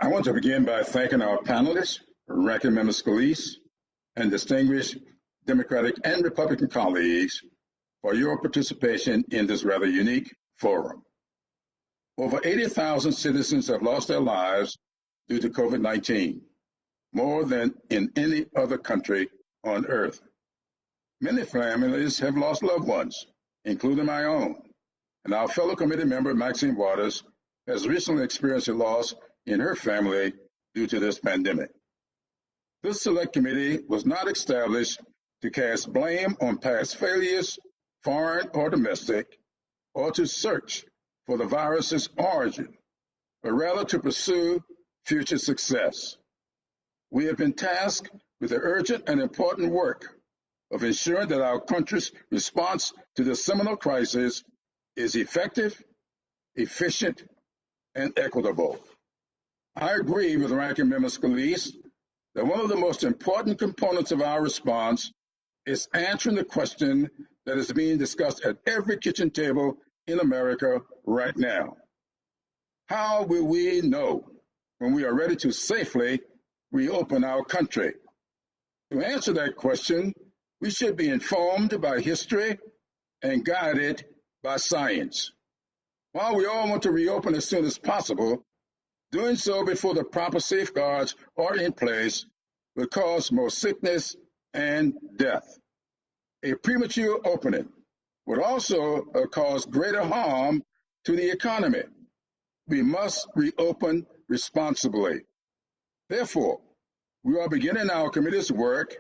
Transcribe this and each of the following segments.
I want to begin by thanking our panelists, Ranking Member Scalise, and distinguished Democratic and Republican colleagues for your participation in this rather unique forum. Over 80,000 citizens have lost their lives due to COVID-19, more than in any other country on earth. Many families have lost loved ones, including my own, and our fellow committee member, Maxine Waters, has recently experienced a loss in her family due to this pandemic. This select committee was not established to cast blame on past failures, foreign or domestic, or to search for the virus's origin, but rather to pursue future success. We have been tasked with the urgent and important work of ensuring that our country's response to the seminal crisis is effective, efficient, and equitable. I agree with Ranking Member Scalise that one of the most important components of our response is answering the question that is being discussed at every kitchen table in America right now. How will we know when we are ready to safely reopen our country? To answer that question, we should be informed by history and guided by science. While we all want to reopen as soon as possible, doing so before the proper safeguards are in place will cause more sickness and death. A premature opening would also cause greater harm to the economy. We must reopen responsibly. Therefore, we are beginning our committee's work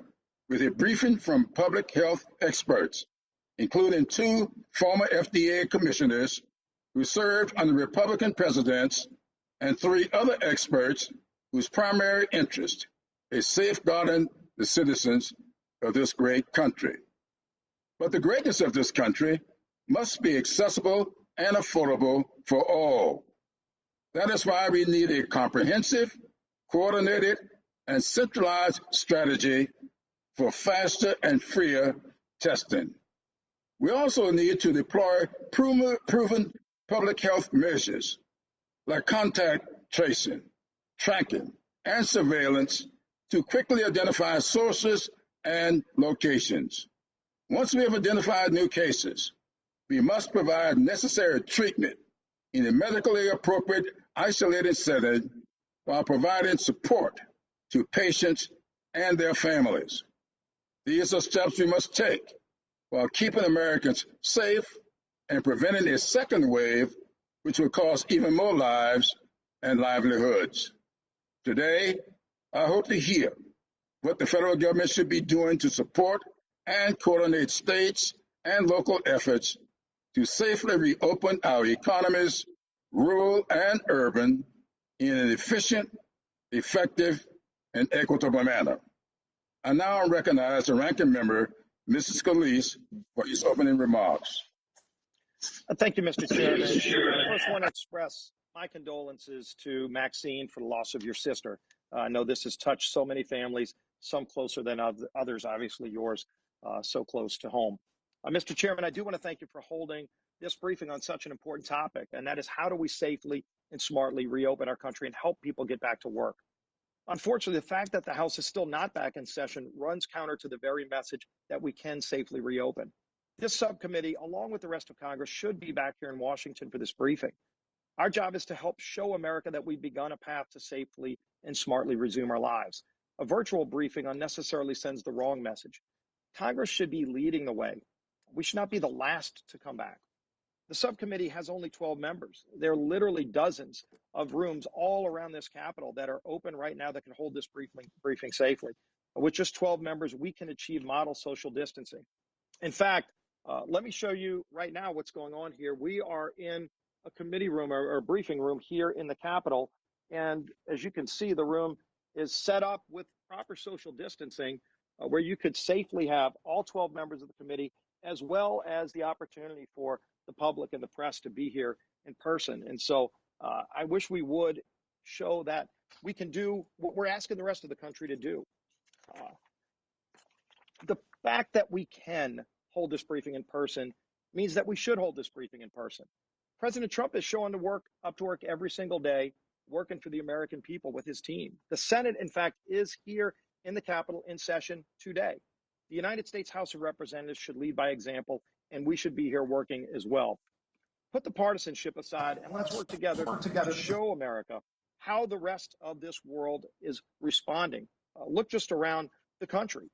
with a briefing from public health experts, including 2 former FDA commissioners who served under Republican presidents and 3 other experts whose primary interest is safeguarding the citizens of this great country. But the greatness of this country must be accessible and affordable for all. That is why we need a comprehensive, coordinated, and centralized strategy for faster and freer testing. We also need to deploy proven public health measures like contact tracing, tracking, and surveillance to quickly identify sources and locations. Once we have identified new cases, we must provide necessary treatment in a medically appropriate isolated setting while providing support to patients and their families. These are steps we must take while keeping Americans safe and preventing a second wave, which will cost even more lives and livelihoods. Today, I hope to hear what the federal government should be doing to support and coordinate states and local efforts to safely reopen our economies, rural and urban, in an efficient, effective, and equitable manner. I now recognize the ranking member, Mrs. Scalise, for his opening remarks. Thank you, Mr. Chairman. I first want to express my condolences to Maxine for the loss of your sister. I know this has touched so many families, some closer than others, obviously yours, so close to home. Mr. Chairman, I do want to thank you for holding this briefing on such an important topic, and that is how do we safely and smartly reopen our country and help people get back to work. Unfortunately, the fact that the House is still not back in session runs counter to the very message that we can safely reopen. This subcommittee, along with the rest of Congress, should be back here in Washington for this briefing. Our job is to help show America that we've begun a path to safely and smartly resume our lives. A virtual briefing unnecessarily sends the wrong message. Congress should be leading the way. We should not be the last to come back. The subcommittee has only 12 members. There are literally dozens of rooms all around this Capitol that are open right now that can hold this briefing safely. With just 12 members, we can achieve model social distancing. In fact, let me show you right now what's going on here. We are in a committee room or a briefing room here in the Capitol. And as you can see, the room is set up with proper social distancing where you could safely have all 12 members of the committee, as well as the opportunity for the public and the press to be here in person. And so I wish we would show that we can do what we're asking the rest of the country to do. The fact that we can hold this briefing in person means that we should hold this briefing in person. President Trump is showing up to work every single day working for the American people with his team. The Senate, in fact, is here in the Capitol in session today. The United States House of Representatives should lead by example, and we should be here working as well. Put the partisanship aside and let's work together to show America how the rest of this world is responding. Look just around the country.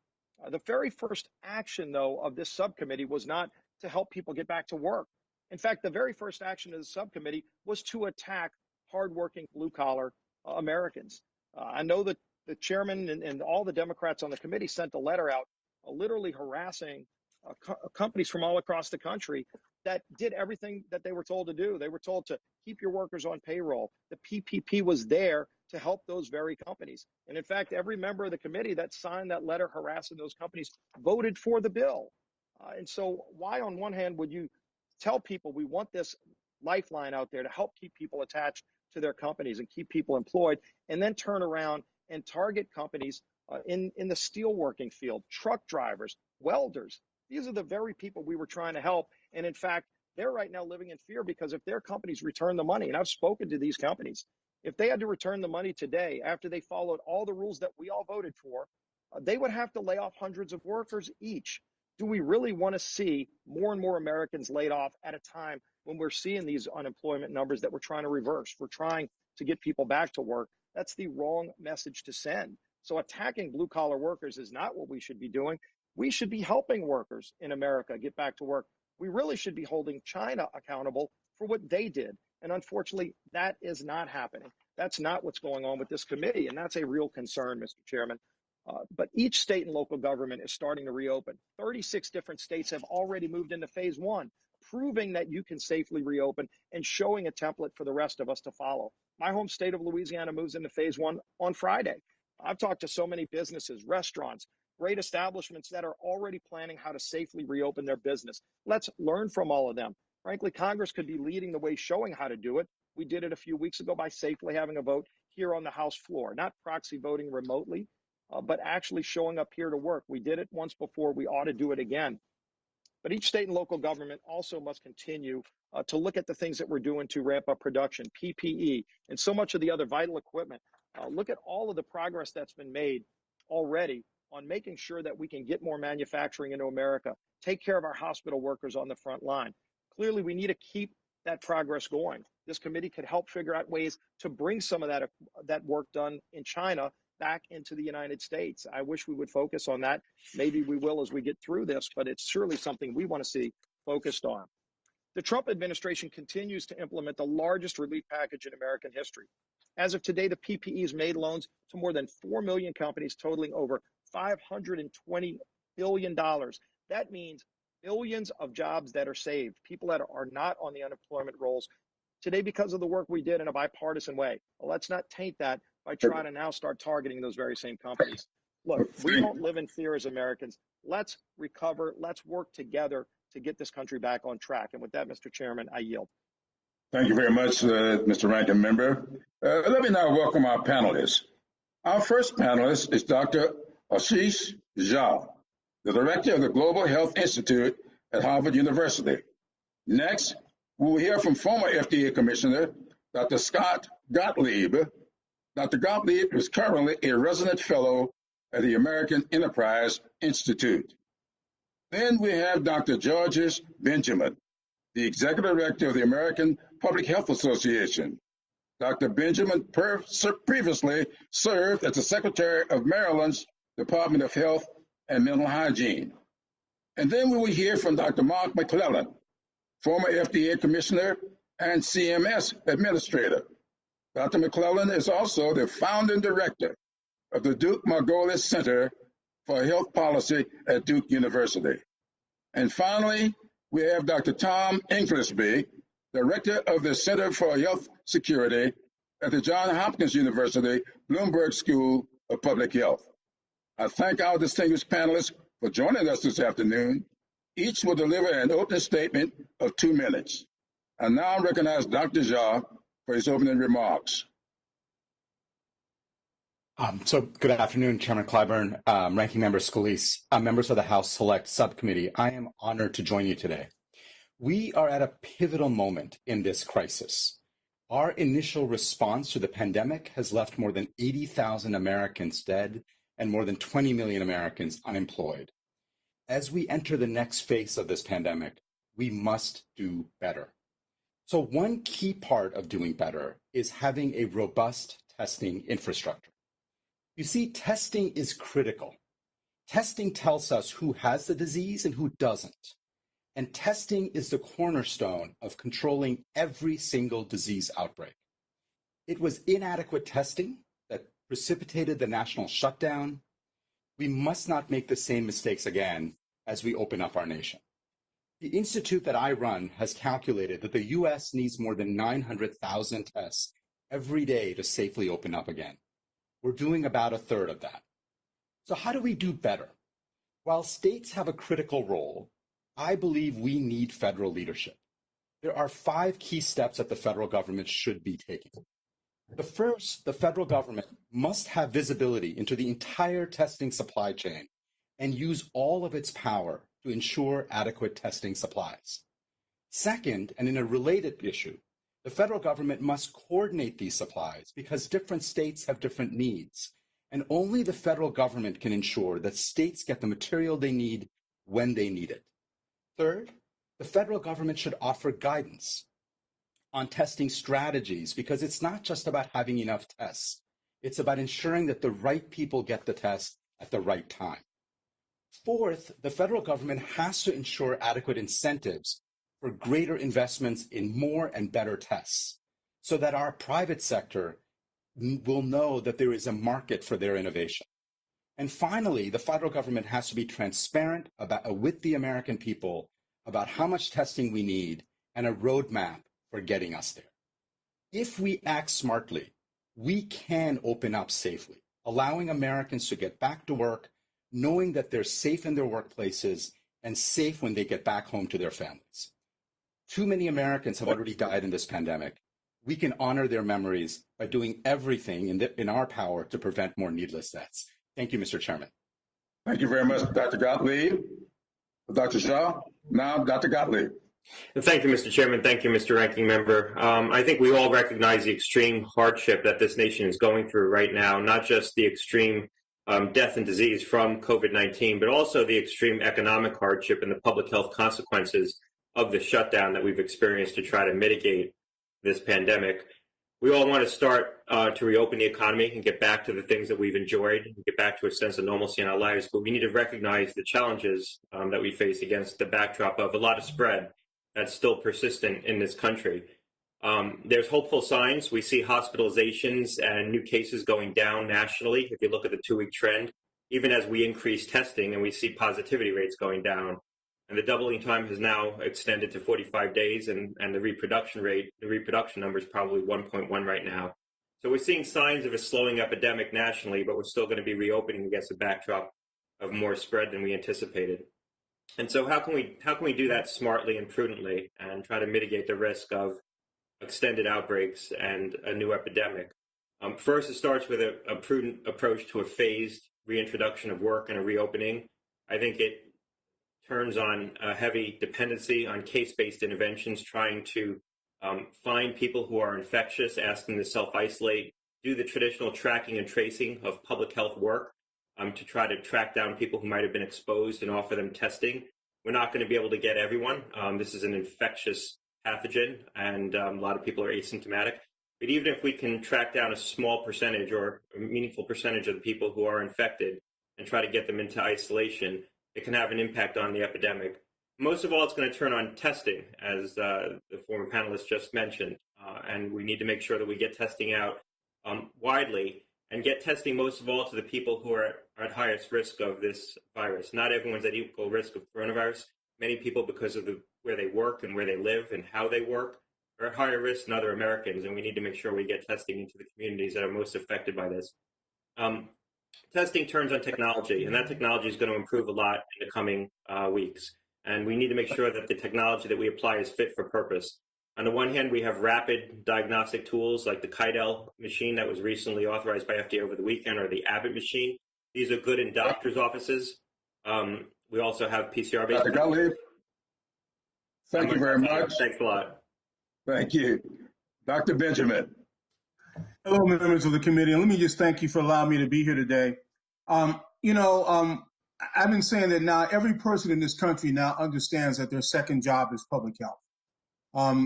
The very first action, though, of this subcommittee was not to help people get back to work. In fact, the very first action of the subcommittee was to attack hardworking blue-collar Americans. I know that the chairman and all the Democrats on the committee sent a letter out literally harassing companies from all across the country that did everything that they were told to do. They were told to keep your workers on payroll. The PPP was there to help those very companies. And in fact, every member of the committee that signed that letter harassing those companies voted for the bill. And so why on one hand would you tell people we want this lifeline out there to help keep people attached to their companies and keep people employed, and then turn around and target companies in the steelworking field, truck drivers, welders? These are the very people we were trying to help. And in fact, they're right now living in fear because if their companies return the money, and I've spoken to these companies, if they had to return the money today after they followed all the rules that we all voted for, they would have to lay off hundreds of workers each. Do we really want to see more and more Americans laid off at a time when we're seeing these unemployment numbers that we're trying to reverse? We're trying to get people back to work. That's the wrong message to send. So attacking blue-collar workers is not what we should be doing. We should be helping workers in America get back to work. We really should be holding China accountable for what they did. And unfortunately, that is not happening. That's not what's going on with this committee. And that's a real concern, Mr. Chairman. But each state and local government is starting to reopen. 36 different states have already moved into phase one, proving that you can safely reopen and showing a template for the rest of us to follow. My home state of Louisiana moves into phase one on Friday. I've talked to so many businesses, restaurants, great establishments that are already planning how to safely reopen their business. Let's learn from all of them. Frankly, Congress could be leading the way, showing how to do it. We did it a few weeks ago by safely having a vote here on the House floor, not proxy voting remotely, but actually showing up here to work. We did it once before. We ought to do it again. But each state and local government also must continue to look at the things that we're doing to ramp up production, PPE, and so much of the other vital equipment. Look at all of the progress that's been made already on making sure that we can get more manufacturing into America, take care of our hospital workers on the front line. Clearly, we need to keep that progress going. This committee could help figure out ways to bring some of that work done in China back into the United States. I wish we would focus on that. Maybe we will as we get through this, but it's surely something we want to see focused on. The Trump administration continues to implement the largest relief package in American history. As of today, the PPE's made loans to more than 4 million companies, totaling over $520 billion. That means billions of jobs that are saved, people that are not on the unemployment rolls today because of the work we did in a bipartisan way. Well, let's not taint that by trying to now start targeting those very same companies. Look, we don't live in fear as Americans. Let's recover. Let's work together to get this country back on track. And with that, Mr. Chairman, I yield. Thank you very much, Mr. Ranking Member. Let me now welcome our panelists. Our first panelist is Dr. Ashish Jha, the director of the Global Health Institute at Harvard University. Next, we will hear from former FDA Commissioner Dr. Scott Gottlieb. Dr. Gottlieb is currently a resident fellow at the American Enterprise Institute. Then we have Dr. Georges Benjamin, the Executive Director of the American Public Health Association. Dr. Benjamin previously served as the Secretary of Maryland's Department of Health and Mental Hygiene. And then we will hear from Dr. Mark McClellan, former FDA Commissioner and CMS Administrator. Dr. McClellan is also the founding director of the Duke Margolis Center for Health Policy at Duke University. And finally, we have Dr. Tom Inglesby, director of the Center for Health Security at the Johns Hopkins University Bloomberg School of Public Health. I thank our distinguished panelists for joining us this afternoon. Each will deliver an opening statement of 2 minutes. I now recognize Dr. Jha for his opening remarks. So good afternoon, Chairman Clyburn, Ranking Member Scalise, members of the House Select Subcommittee. I am honored to join you today. We are at a pivotal moment in this crisis. Our initial response to the pandemic has left more than 80,000 Americans dead and more than 20 million Americans unemployed. As we enter the next phase of this pandemic, we must do better. So one key part of doing better is having a robust testing infrastructure. You see, testing is critical. Testing tells us who has the disease and who doesn't. And testing is the cornerstone of controlling every single disease outbreak. It was inadequate testing that precipitated the national shutdown. We must not make the same mistakes again as we open up our nation. The institute that I run has calculated that the US needs more than 900,000 tests every day to safely open up again. We're doing about a third of that. So how do we do better? While states have a critical role, I believe we need federal leadership. There are 5 key steps that the federal government should be taking. The first, the federal government must have visibility into the entire testing supply chain and use all of its power to ensure adequate testing supplies. Second, and in a related issue, the federal government must coordinate these supplies because different states have different needs, and only the federal government can ensure that states get the material they need when they need it. Third, the federal government should offer guidance on testing strategies because it's not just about having enough tests. It's about ensuring that the right people get the test at the right time. Fourth, the federal government has to ensure adequate incentives for greater investments in more and better tests so that our private sector will know that there is a market for their innovation. And finally, the federal government has to be transparent with the American people about how much testing we need and a roadmap for getting us there. If we act smartly, we can open up safely, allowing Americans to get back to work, knowing that they're safe in their workplaces and safe when they get back home to their families. Too many Americans have already died in this pandemic. We can honor their memories by doing everything in our power to prevent more needless deaths. Thank you, Mr. Chairman. Thank you very much, Dr. Gottlieb. Dr. Jha, now Dr. Gottlieb. Thank you, Mr. Chairman. Thank you, Mr. Ranking Member. I think we all recognize the extreme hardship that this nation is going through right now, not just the extreme death and disease from COVID-19, but also the extreme economic hardship and the public health consequences of the shutdown that we've experienced to try to mitigate this pandemic. We all want to start to reopen the economy and get back to the things that we've enjoyed and get back to a sense of normalcy in our lives, but we need to recognize the challenges that we face against the backdrop of a lot of spread that's still persistent in this country. There's hopeful signs. We see hospitalizations and new cases going down nationally. If you look at the 2-week trend, even as we increase testing and we see positivity rates going down, and the doubling time has now extended to 45 days, and the reproduction number is probably 1.1 right now. So we're seeing signs of a slowing epidemic nationally, but we're still going to be reopening against a backdrop of more spread than we anticipated. And so how can we do that smartly and prudently and try to mitigate the risk of extended outbreaks and a new epidemic? First, it starts with a prudent approach to a phased reintroduction of work and a reopening. I think it turns on a heavy dependency on case-based interventions, trying to find people who are infectious, ask them to self-isolate, do the traditional tracking and tracing of public health work to try to track down people who might have been exposed and offer them testing. We're not going to be able to get everyone. This is an infectious pathogen, and a lot of people are asymptomatic. But even if we can track down a small percentage or a meaningful percentage of the people who are infected and try to get them into isolation, it can have an impact on the epidemic. Most of all, it's going to turn on testing, as the former panelist just mentioned, and we need to make sure that we get testing out widely and get testing most of all to the people who are at highest risk of this virus. Not everyone's at equal risk of coronavirus. Many people, because of where they work and where they live and how they work, are at higher risk than other Americans, and we need to make sure we get testing into the communities that are most affected by this. Testing turns on technology, and that technology is going to improve a lot in the coming weeks. And we need to make sure that the technology that we apply is fit for purpose. On the one hand, we have rapid diagnostic tools like the Kydell machine that was recently authorized by FDA over the weekend, or the Abbott machine. These are good in doctors' offices. We also have PCR-based. Dr. Gottlieb, thank you very much. Thanks a lot. Thank you. Dr. Benjamin. Hello, members of the committee, and let me just thank you for allowing me to be here today. I've been saying that now every person in this country now understands that their second job is public health.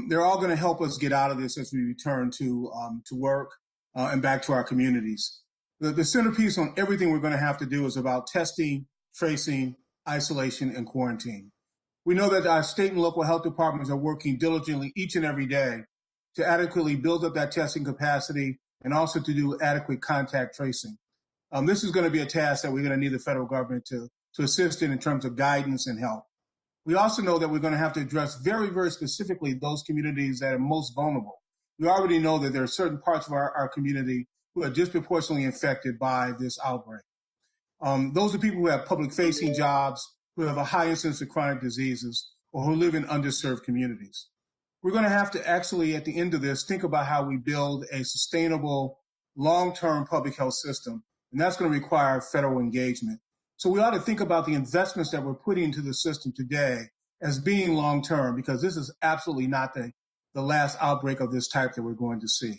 They're all going to help us get out of this as we return to work and back to our communities. The centerpiece on everything we're going to have to do is about testing, tracing, isolation, and quarantine. We know that our state and local health departments are working diligently each and every day to adequately build up that testing capacity and also to do adequate contact tracing. This is going to be a task that we're going to need the federal government to assist in terms of guidance and help. We also know that we're going to have to address very, very specifically those communities that are most vulnerable. We already know that there are certain parts of our community who are disproportionately infected by this outbreak. Those are people who have public-facing jobs, who have a high incidence of chronic diseases, or who live in underserved communities. We're going to have to actually, at the end of this, think about how we build a sustainable, long-term public health system, and that's going to require federal engagement. So we ought to think about the investments that we're putting into the system today as being long-term, because this is absolutely not the last outbreak of this type that we're going to see.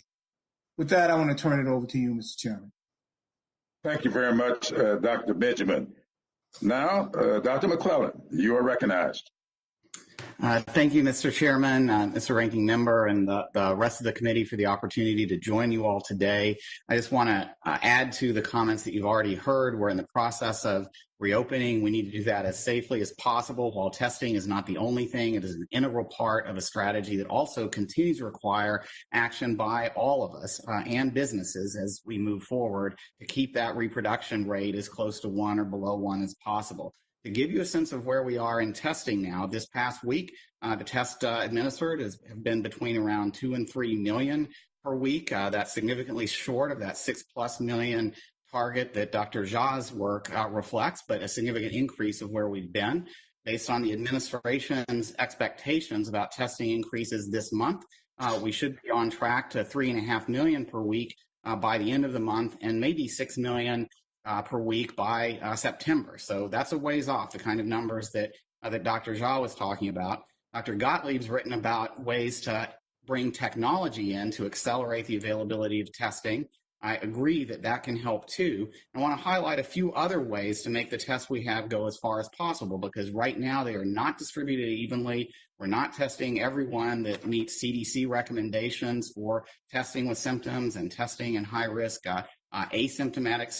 With that, I want to turn it over to you, Mr. Chairman. Thank you very much, Dr. Benjamin. Now, Dr. McClellan, you are recognized. Thank you, Mr. Chairman, Mr. Ranking Member, and the rest of the committee for the opportunity to join you all today. I just want to add to the comments that you've already heard. We're in the process of reopening. We need to do that as safely as possible. While testing is not the only thing, it is an integral part of a strategy that also continues to require action by all of us and businesses as we move forward to keep that reproduction rate as close to 1 or below 1 as possible. To give you a sense of where we are in testing now, this past week, the test administered have been between around 2 and 3 million per week. That's significantly short of that 6+ million target that Dr. Jha's work reflects, but a significant increase of where we've been. Based on the administration's expectations about testing increases this month, we should be on track to 3.5 million per week by the end of the month, and maybe 6 million per week by September. So that's a ways off, the kind of numbers that Dr. Jha was talking about. Dr. Gottlieb's written about ways to bring technology in to accelerate the availability of testing. I agree that that can help too. I want to highlight a few other ways to make the tests we have go as far as possible, because right now they are not distributed evenly. We're not testing everyone that meets CDC recommendations for testing with symptoms and testing in high risk asymptomatic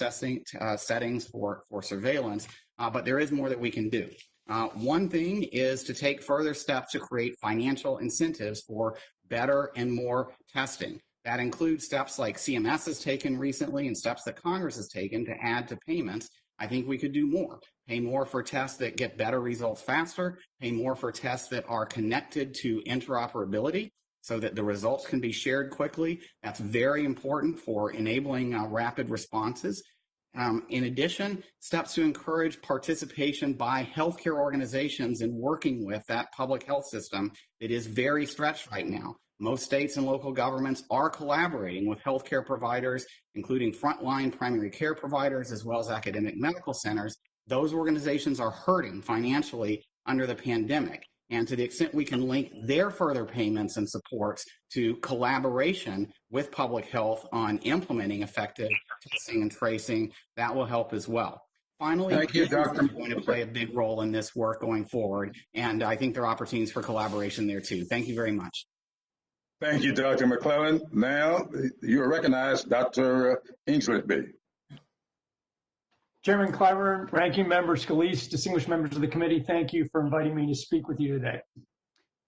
settings for surveillance, but there is more that we can do. One thing is to take further steps to create financial incentives for better and more testing. That includes steps like CMS has taken recently and steps that Congress has taken to add to payments. I think we could do more. Pay more for tests that get better results faster, pay more for tests that are connected to interoperability, so that the results can be shared quickly. That's very important for enabling rapid responses. In addition, steps to encourage participation by healthcare organizations in working with that public health system that is very stretched right now. Most states and local governments are collaborating with healthcare providers, including frontline primary care providers, as well as academic medical centers. Those organizations are hurting financially under the pandemic. And to the extent we can link their further payments and supports to collaboration with public health on implementing effective testing and tracing, that will help as well. Finally, business is going to play a big role in this work going forward, and I think there are opportunities for collaboration there too. Thank you very much. Thank you, Dr. McClellan. Now you are recognized, Dr. Inglesby. Chairman Clyburn, Ranking Member Scalise, distinguished members of the committee, thank you for inviting me to speak with you today.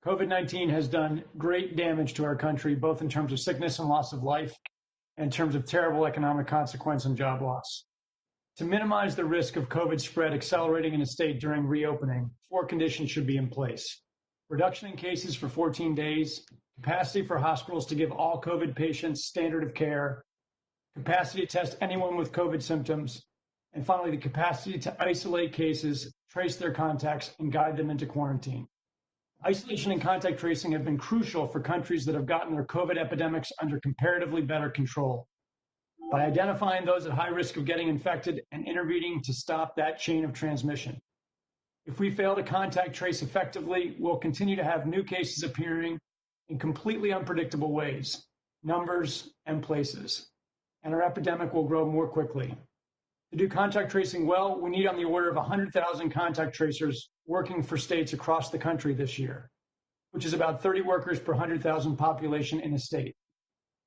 COVID-19 has done great damage to our country, both in terms of sickness and loss of life, and in terms of terrible economic consequence and job loss. To minimize the risk of COVID spread accelerating in a state during reopening, 4 conditions should be in place. Reduction in cases for 14 days, capacity for hospitals to give all COVID patients standard of care, capacity to test anyone with COVID symptoms, and finally, the capacity to isolate cases, trace their contacts, and guide them into quarantine. Isolation and contact tracing have been crucial for countries that have gotten their COVID epidemics under comparatively better control. By identifying those at high risk of getting infected and intervening to stop that chain of transmission. If we fail to contact trace effectively, we'll continue to have new cases appearing in completely unpredictable ways, numbers and places, and our epidemic will grow more quickly. To do contact tracing well, we need on the order of 100,000 contact tracers working for states across the country this year, which is about 30 workers per 100,000 population in a state.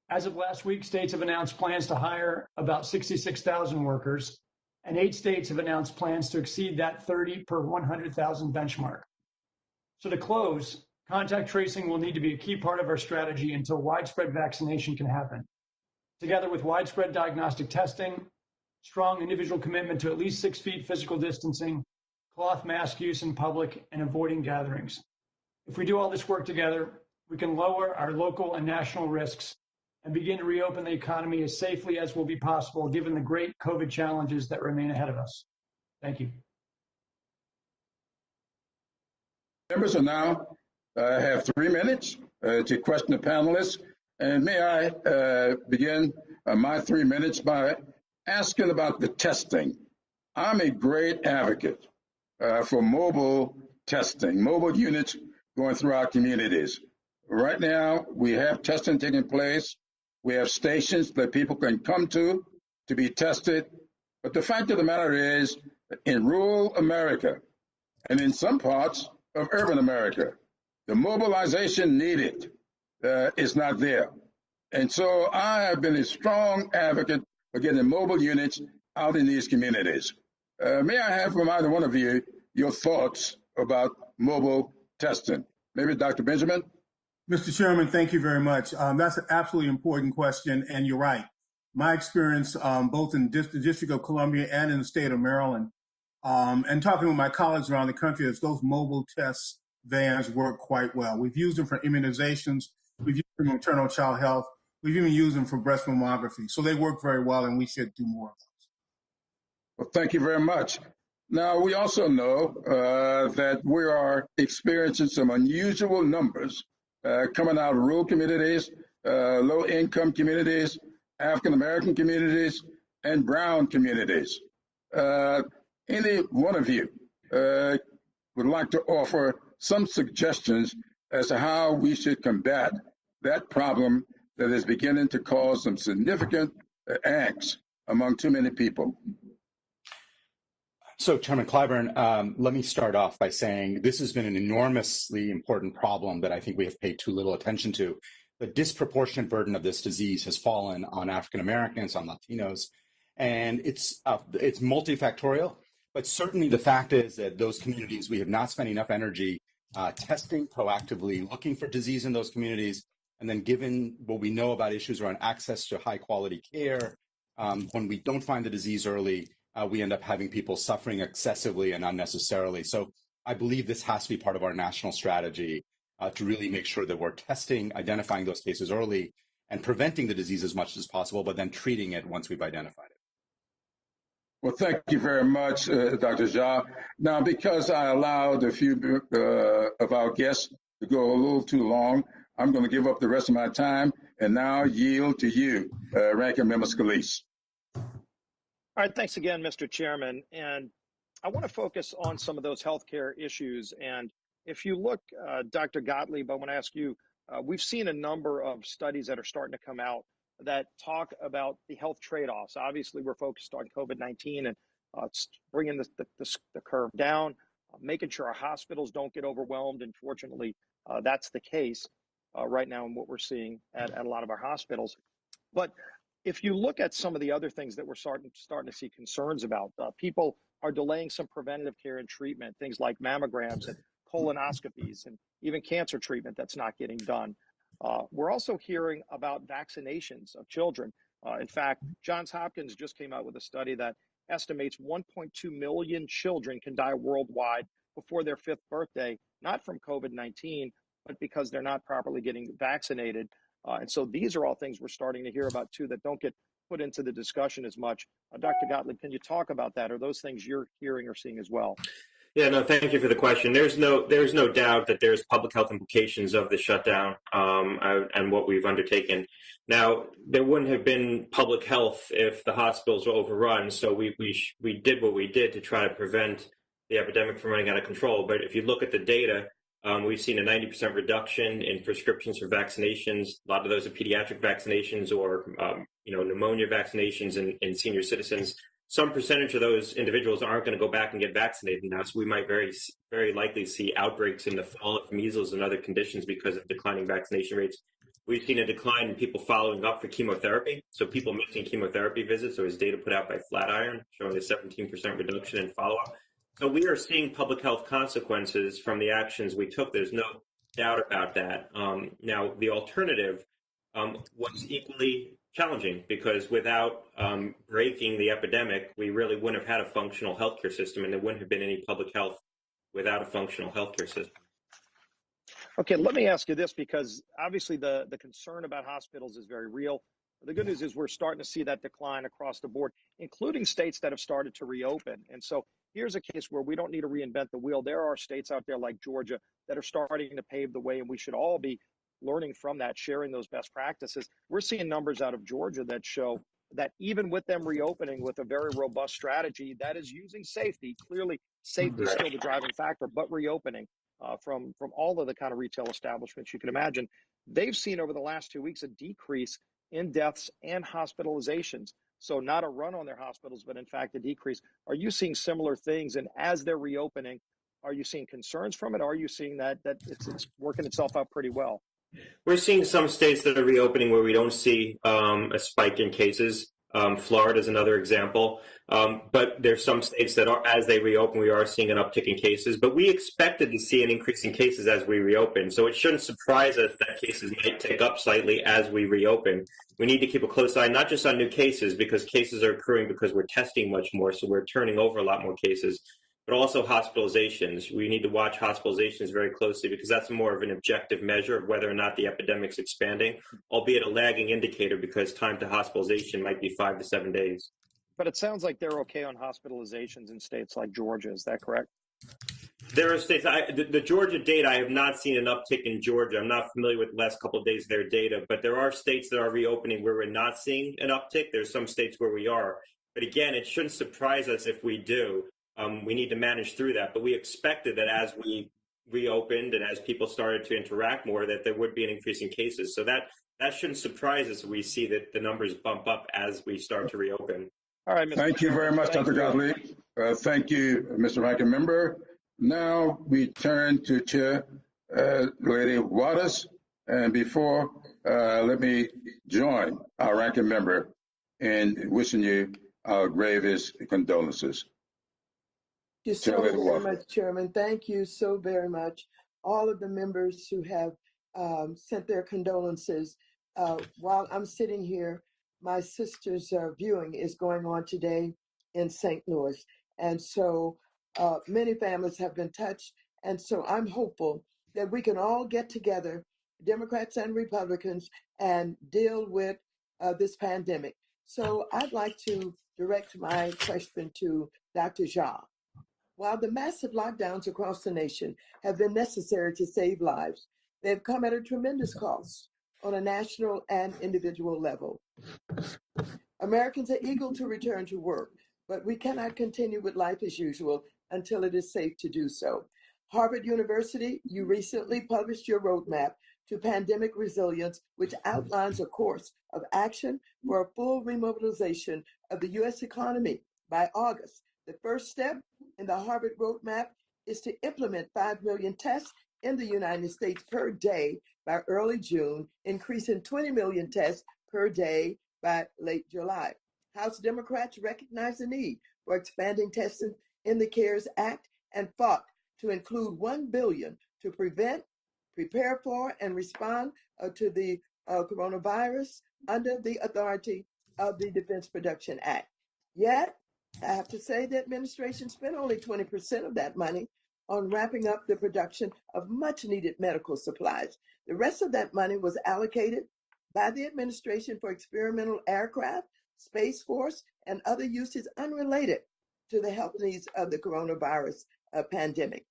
As of last week, states have announced plans to hire about 66,000 workers, and 8 states have announced plans to exceed that 30 per 100,000 benchmark. So to close, contact tracing will need to be a key part of our strategy until widespread vaccination can happen. Together with widespread diagnostic testing, strong individual commitment to at least 6 feet physical distancing, cloth mask use in public, and avoiding gatherings. If we do all this work together, we can lower our local and national risks and begin to reopen the economy as safely as will be possible given the great COVID challenges that remain ahead of us. Thank you. Members will now have 3 minutes to question the panelists. And may I begin my 3 minutes by asking about the testing. I'm a great advocate for mobile testing, mobile units going through our communities. Right now, we have testing taking place. We have stations that people can come to be tested. But the fact of the matter is, in rural America and in some parts of urban America, the mobilization needed is not there. And so I have been a strong advocate for getting mobile units out in these communities. May I have from either one of you your thoughts about mobile testing? Maybe Dr. Benjamin? Mr. Chairman, thank you very much. That's an absolutely important question, and you're right. My experience, both in the District of Columbia and in the state of Maryland, and talking with my colleagues around the country, is those mobile test vans work quite well. We've used them for immunizations. We've used them for maternal child health. We've even used them for breast mammography. So they work very well, and we should do more of those. Well, thank you very much. Now, we also know that we are experiencing some unusual numbers coming out of rural communities, low-income communities, African-American communities, and brown communities. Any one of you would like to offer some suggestions as to how we should combat that problem that is beginning to cause some significant angst among too many people? So, Chairman Clyburn, let me start off by saying this has been an enormously important problem that I think we have paid too little attention to. The disproportionate burden of this disease has fallen on African Americans, on Latinos, and it's multifactorial. But certainly the fact is that those communities, we have not spent enough energy testing proactively, looking for disease in those communities, and then given what we know about issues around access to high quality care, when we don't find the disease early, we end up having people suffering excessively and unnecessarily. So I believe this has to be part of our national strategy to really make sure that we're testing, identifying those cases early, and preventing the disease as much as possible, but then treating it once we've identified it. Well, thank you very much, Dr. Jha. Now, because I allowed a few of our guests to go a little too long, I'm going to give up the rest of my time and now yield to you, Ranking Member Scalise. All right, thanks again, Mr. Chairman. And I want to focus on some of those healthcare issues. And if you look, Dr. Gottlieb, I want to ask you, we've seen a number of studies that are starting to come out that talk about the health trade-offs. Obviously, we're focused on COVID-19 and bringing the curve down, making sure our hospitals don't get overwhelmed. And fortunately, that's the case right now in what we're seeing at a lot of our hospitals. But if you look at some of the other things that we're starting to see concerns about, people are delaying some preventative care and treatment, things like mammograms and colonoscopies and even cancer treatment that's not getting done. We're also hearing about vaccinations of children. In fact, Johns Hopkins just came out with a study that estimates 1.2 million children can die worldwide before their 5th birthday, not from COVID-19, but because they're not properly getting vaccinated. And so these are all things we're starting to hear about, too, that don't get put into the discussion as much. Dr. Gottlieb, can you talk about that? Are those things you're hearing or seeing as well? Yeah, no, thank you for the question. There's no doubt that there's public health implications of the shutdown and what we've undertaken. Now, there wouldn't have been public health if the hospitals were overrun. So we did what we did to try to prevent the epidemic from running out of control. But if you look at the data, We've seen a 90% reduction in prescriptions for vaccinations. A lot of those are pediatric vaccinations or, pneumonia vaccinations in senior citizens. Some percentage of those individuals aren't going to go back and get vaccinated now, so we might very, very likely see outbreaks in the fall of measles and other conditions because of declining vaccination rates. We've seen a decline in people following up for chemotherapy, so people missing chemotherapy visits. There was data put out by Flatiron showing a 17% reduction in follow-up. So we are seeing public health consequences from the actions we took. There's no doubt about that. Now, the alternative was equally challenging because without breaking the epidemic, we really wouldn't have had a functional healthcare system, and there wouldn't have been any public health without a functional healthcare system. Okay, let me ask you this, because obviously the concern about hospitals is very real. The good news is we're starting to see that decline across the board, including states that have started to reopen. And so here's a case where we don't need to reinvent the wheel. There are states out there like Georgia that are starting to pave the way, and we should all be learning from that, sharing those best practices. We're seeing numbers out of Georgia that show that even with them reopening with a very robust strategy that is using safety, clearly safety is still the driving factor, but reopening from all of the kind of retail establishments you can imagine, they've seen over the last 2 weeks a decrease in deaths and hospitalizations. So not a run on their hospitals, but in fact a decrease. Are you seeing similar things? And as they're reopening, are you seeing concerns from it? Or are you seeing that it's working itself out pretty well? We're seeing some states that are reopening where we don't see a spike in cases. Florida is another example. But there's some states that are, as they reopen, we are seeing an uptick in cases. But we expected to see an increase in cases as we reopen. So it shouldn't surprise us that cases might tick up slightly as we reopen. We need to keep a close eye, not just on new cases, because cases are occurring because we're testing much more. So we're turning over a lot more cases, but also hospitalizations. We need to watch hospitalizations very closely because that's more of an objective measure of whether or not the epidemic's expanding, albeit a lagging indicator because time to hospitalization might be 5 to 7 days. But it sounds like they're okay on hospitalizations in states like Georgia. Is that correct? There are states, the Georgia data, I have not seen an uptick in Georgia. I'm not familiar with the last couple of days of their data, but there are states that are reopening where we're not seeing an uptick. There's some states where we are. But again, it shouldn't surprise us if we do. We need to manage through that. But we expected that as we reopened and as people started to interact more, that there would be an increase in cases. So that shouldn't surprise us if we see that the numbers bump up as we start to reopen. All right, Mr. Thank you very much, Dr. Gottlieb. Thank you, Mr. Ranking Member. Now we turn to Chair Lady Waters. And before, let me join our Ranking Member in wishing you our gravest condolences. Thank you so very much, Chairman. Thank you so very much. All of the members who have sent their condolences. While I'm sitting here, my sister's viewing is going on today in St. Louis. And so many families have been touched. And so I'm hopeful that we can all get together, Democrats and Republicans, and deal with this pandemic. So I'd like to direct my question to Dr. Jha. While the massive lockdowns across the nation have been necessary to save lives, they've come at a tremendous cost on a national and individual level. Americans are eager to return to work, but we cannot continue with life as usual until it is safe to do so. Harvard University, you recently published your roadmap to pandemic resilience, which outlines a course of action for a full remobilization of the U.S. economy by August. The first step in the Harvard roadmap is to implement 5 million tests in the United States per day by early June, increasing 20 million tests per day by late July. House Democrats recognize the need for expanding testing in the CARES Act and fought to include $1 billion to prevent, prepare for, and respond to the coronavirus under the authority of the Defense Production Act. Yet, I have to say the administration spent only 20% of that money on wrapping up the production of much needed medical supplies. The rest of that money was allocated by the administration for experimental aircraft, Space Force, and other uses unrelated to the health needs of the coronavirus pandemic.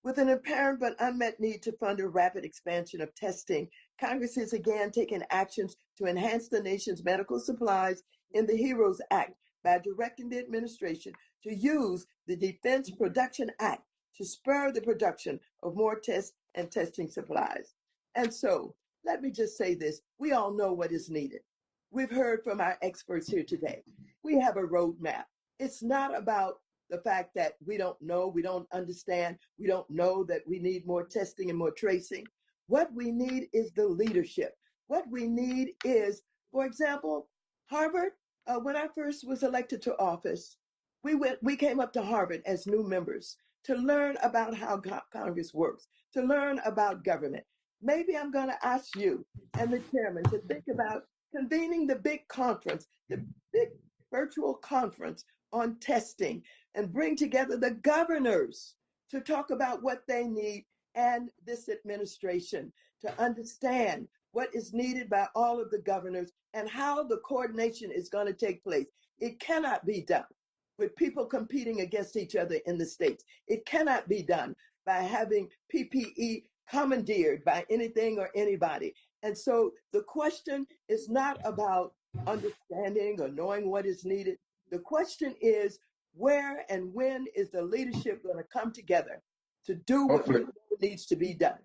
With an apparent but unmet need to fund a rapid expansion of testing, Congress is again taking actions to enhance the nation's medical supplies in the HEROES Act by directing the administration to use the Defense Production Act to spur the production of more tests and testing supplies. And so, let me just say this. We all know what is needed. We've heard from our experts here today. We have a roadmap. It's not about the fact that we don't know, we don't understand, we don't know that we need more testing and more tracing. What we need is the leadership. What we need is, for example, Harvard. When I first was elected to office, we came up to Harvard as new members to learn about how Congress works, to learn about government. Maybe I'm going to ask you and the chairman to think about convening the big conference, the big virtual conference on testing, and bring together the governors to talk about what they need and this administration to understand what is needed by all of the governors and how the coordination is going to take place. It cannot be done with people competing against each other in the states. It cannot be done by having PPE commandeered by anything or anybody. And so the question is not about understanding or knowing what is needed. The question is, where and when is the leadership going to come together to do what needs to be done?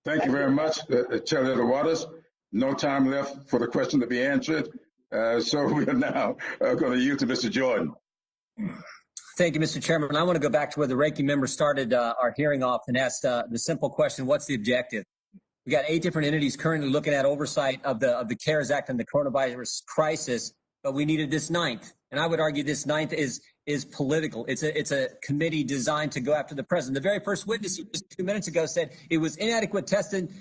Thank you very much, Chair Leader Waters. No time left for the question to be answered. So we are now going to yield to Mr. Jordan. Thank you, Mr. Chairman. I want to go back to where the ranking member started our hearing off and asked the simple question, what's the objective? We got 8 different entities currently looking at oversight of the CARES Act and the coronavirus crisis, but we needed this 9th. And I would argue this 9th is political. It's a committee designed to go after the president. The very first witness just 2 minutes ago said it was inadequate testing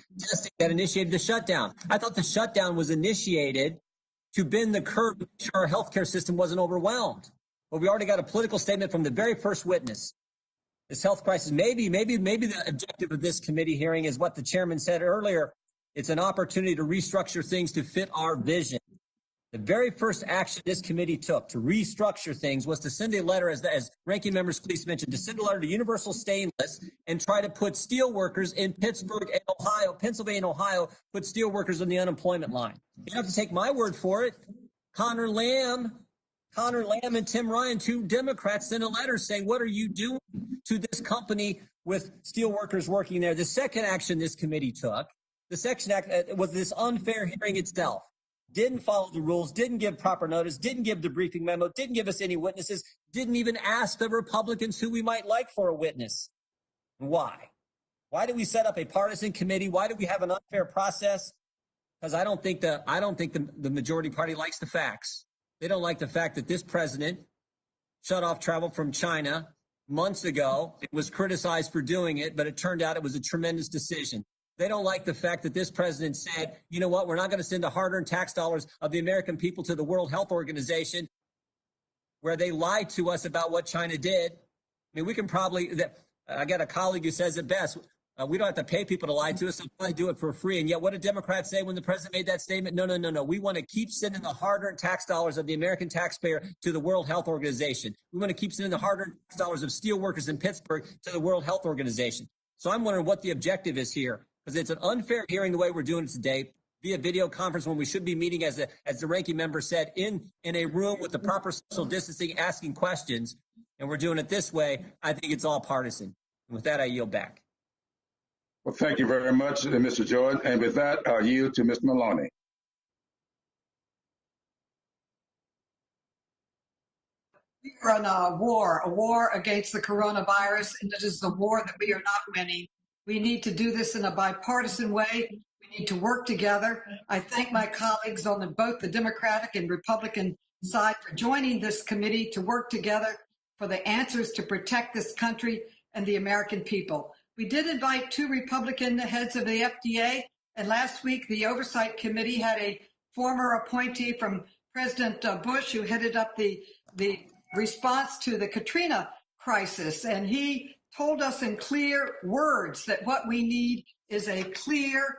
that initiated the shutdown. I thought the shutdown was initiated to bend the curve to make sure our healthcare system wasn't overwhelmed. But we already got a political statement from the very first witness. This health crisis, maybe the objective of this committee hearing is what the chairman said earlier. It's an opportunity to restructure things to fit our vision. The very first action this committee took to restructure things was to send a letter, as Ranking Member Scalise mentioned, to send a letter to Universal Stainless and try to put steel workers in Pittsburgh and Ohio, Pennsylvania and Ohio, put steel workers on the unemployment line. You don't have to take my word for it. Connor Lamb and Tim Ryan, 2 Democrats, sent a letter saying, what are you doing to this company with steel workers working there? The second action this committee took, the second act was this unfair hearing itself. Didn't follow the rules, didn't give proper notice, didn't give the briefing memo, didn't give us any witnesses, didn't even ask the Republicans who we might like for a witness. Why? Why did we set up a partisan committee? Why do we have an unfair process? Because I don't think the majority party likes the facts. They don't like the fact that this president shut off travel from China months ago. It was criticized for doing it, but it turned out it was a tremendous decision. They don't like the fact that this president said, you know what, we're not going to send the hard-earned tax dollars of the American people to the World Health Organization, where they lied to us about what China did. I mean, we can probably, I got a colleague who says it best. We don't have to pay people to lie to us. They'll probably do it for free. And yet what did Democrats say when the president made that statement? No. We want to keep sending the hard-earned tax dollars of the American taxpayer to the World Health Organization. We want to keep sending the hard-earned tax dollars of steel workers in Pittsburgh to the World Health Organization. So I'm wondering what the objective is here, because it's an unfair hearing the way we're doing it today via video conference when we should be meeting, as the ranking member said, in a room with the proper social distancing, asking questions. And we're doing it this way. I think it's all partisan. And with that, I yield back. Well, thank you very much, Mr. Jordan. And with that, I'll yield to Ms. Maloney. We are on a war against the coronavirus, and it is the war that we are not winning. We need to do this in a bipartisan way. We need to work together. I thank my colleagues on both the Democratic and Republican side for joining this committee to work together for the answers to protect this country and the American people. We did invite 2 Republican heads of the FDA, and last week the Oversight Committee had a former appointee from President Bush who headed up the response to the Katrina crisis, and he told us in clear words that what we need is a clear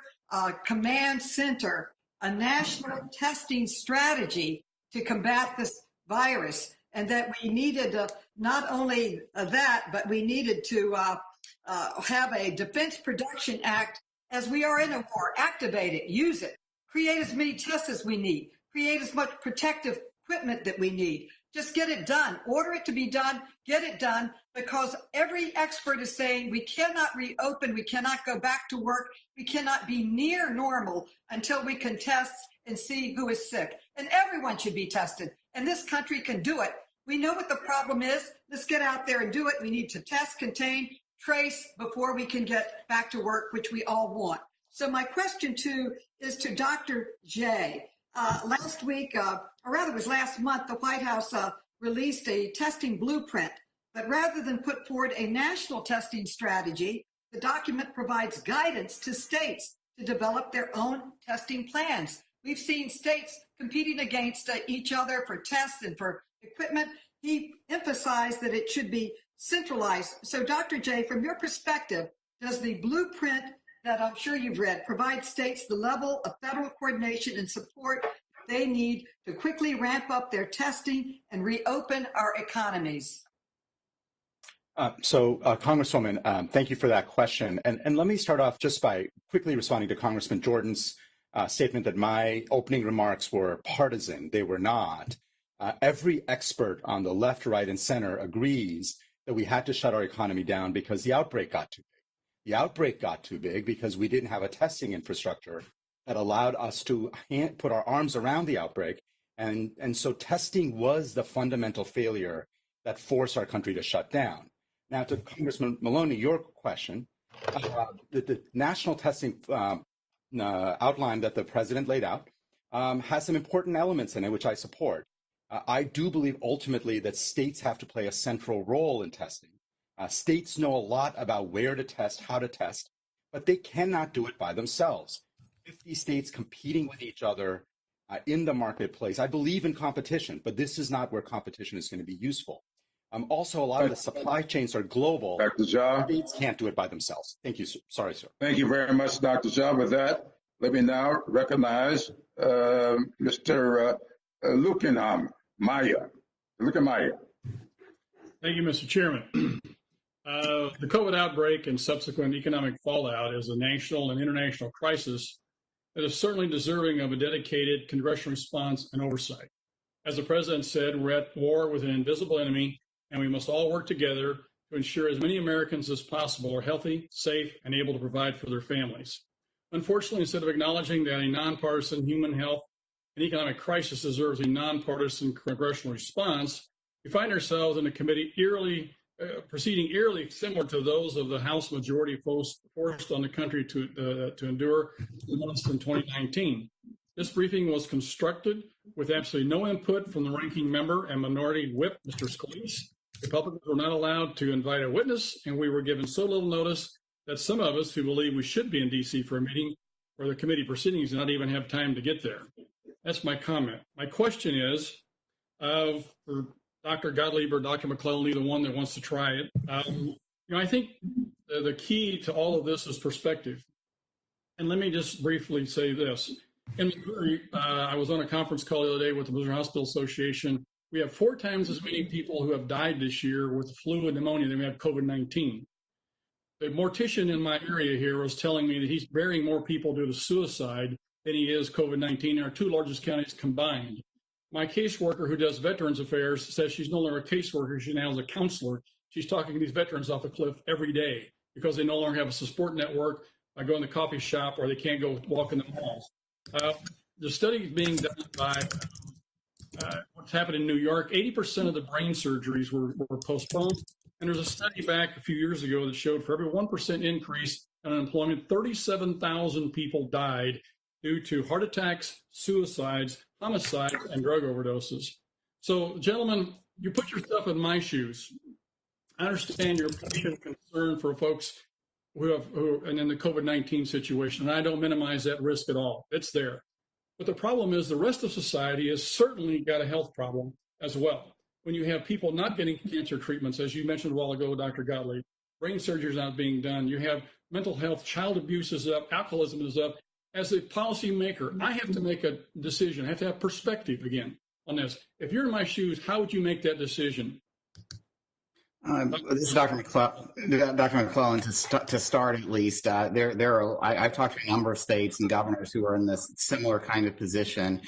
command center, a national testing strategy to combat this virus, and that we needed not only that, but we needed to have a Defense Production Act as we are in a war. Activate it, use it, create as many tests as we need, create as much protective equipment that we need. Just get it done. Order it to be done, get it done, because every expert is saying we cannot reopen, we cannot go back to work, we cannot be near normal until we can test and see who is sick. And everyone should be tested, and this country can do it. We know what the problem is. Let's get out there and do it. We need to test, contain, trace before we can get back to work, which we all want. So my question is to Dr. Jha. Last week, or rather it was last month, the White House released a testing blueprint. But rather than put forward a national testing strategy, the document provides guidance to states to develop their own testing plans. We've seen states competing against each other for tests and for equipment. He emphasized that it should be centralized. So, Dr. Jha, from your perspective, does the blueprint that I'm sure you've read provide states the level of federal coordination and support they need to quickly ramp up their testing and reopen our economies? Congresswoman, thank you for that question. And let me start off just by quickly responding to Congressman Jordan's statement that my opening remarks were partisan. They were not. Every expert on the left, right, and center agrees that we had to shut our economy down because the outbreak got too big. The outbreak got too big because we didn't have a testing infrastructure that allowed us to put our arms around the outbreak. And so testing was the fundamental failure that forced our country to shut down. Now, to Congressman Maloney, your question, the national testing outline that the president laid out has some important elements in it, which I support. I do believe ultimately that states have to play a central role in testing. States know a lot about where to test, how to test, but they cannot do it by themselves. 50 states competing with each other in the marketplace. I believe in competition, but this is not where competition is going to be useful. Also, a lot of the supply chains are global. Dr. Jha. States can't do it by themselves. Thank you, sir. Sorry, sir. Thank you very much, Dr. Jha. With that, let me now recognize Mr. Lukenmeyer. Thank you, Mr. Chairman. The COVID outbreak and subsequent economic fallout is a national and international crisis that is certainly deserving of a dedicated congressional response and oversight. As the president said, we're at war with an invisible enemy, and we must all work together to ensure as many Americans as possible are healthy, safe, and able to provide for their families. Unfortunately, instead of acknowledging that a nonpartisan human health and economic crisis deserves a nonpartisan congressional response, we find ourselves in a committee proceeding eerily similar to those of the House majority forced on the country to endure the months in 2019. This briefing was constructed with absolutely no input from the ranking member and minority whip, Mr. Scalise. Republicans were not allowed to invite a witness, and we were given so little notice that some of us who believe we should be in D.C. for a meeting or the committee proceedings did not even have time to get there. That's my comment. My question is, for Dr. Gottlieb or Dr. McClellan, either one that wants to try it, I think the key to all of this is perspective. And let me just briefly say this. In Missouri, I was on a conference call the other day with the Missouri Hospital Association. We have 4 times as many people who have died this year with flu and pneumonia than we have COVID-19. The mortician in my area here was telling me that he's burying more people due to suicide than he is COVID-19 in our 2 largest counties combined. My caseworker who does Veterans Affairs says she's no longer a caseworker, she now is a counselor. She's talking these veterans off a cliff every day because they no longer have a support network by going to the coffee shop or they can't go walk in the malls. The study is being done by what's happened in New York. 80% of the brain surgeries were postponed. And there's a study back a few years ago that showed for every 1% increase in unemployment, 37,000 people died due to heart attacks, suicides, homicides, and drug overdoses. So, gentlemen, you put yourself in my shoes. I understand your patient concern for folks who and in the COVID-19 situation, and I don't minimize that risk at all. It's there. But the problem is the rest of society has certainly got a health problem as well. When you have people not getting cancer treatments, as you mentioned a while ago, Dr. Gottlieb, brain surgery is not being done. You have mental health, child abuse is up, alcoholism is up. As a policymaker, I have to make a decision. I have to have perspective again on this. If you're in my shoes, how would you make that decision? This is Dr. McClellan. To start, at least, I've talked to a number of states and governors who are in this similar kind of position.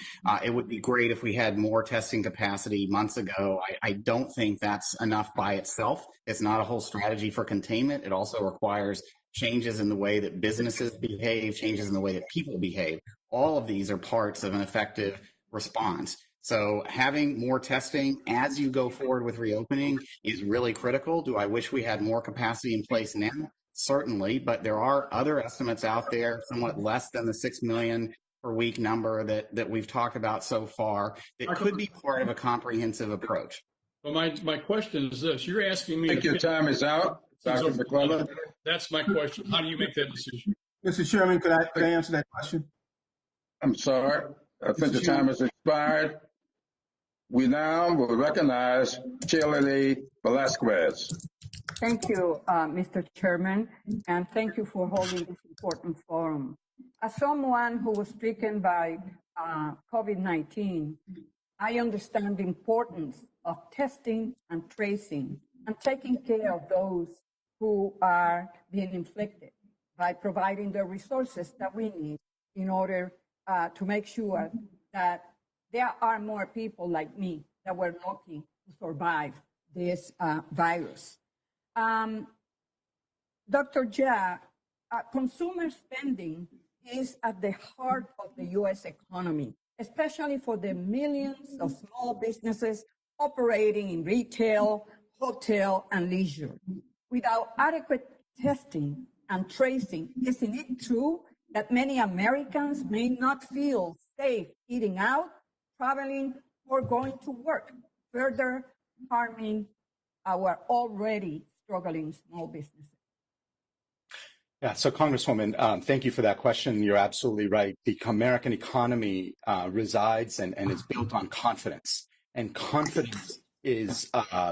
It would be great if we had more testing capacity months ago. I don't think that's enough by itself. It's not a whole strategy for containment. It also requires changes in the way that businesses behave, changes in the way that people behave. All of these are parts of an effective response. So having more testing as you go forward with reopening is really critical. Do I wish we had more capacity in place now? Certainly, but there are other estimates out there, somewhat less than the 6 million per week number that we've talked about so far, that could be part of a comprehensive approach. Well, my question is this. You're asking me. I think your time is out, Dr. McClellan. That's my question. How do you make that decision? Mr. Chairman, could I answer that question? I'm sorry. I think the time has expired. We now will recognize Chair Lady Velasquez. Thank you, Mr. Chairman, and thank you for holding this important forum. As someone who was stricken by COVID-19, I understand the importance of testing and tracing and taking care of those who are being inflicted by providing the resources that we need in order to make sure that there are more people like me that were lucky to survive this virus. Dr. Jha, consumer spending is at the heart of the U.S. economy, especially for the millions of small businesses operating in retail, hotel, and leisure. Without adequate testing and tracing, isn't it true that many Americans may not feel safe eating out, traveling, or going to work, further harming our already struggling small businesses? Yeah, so Congresswoman, thank you for that question. You're absolutely right. The American economy resides and is built on confidence. And confidence is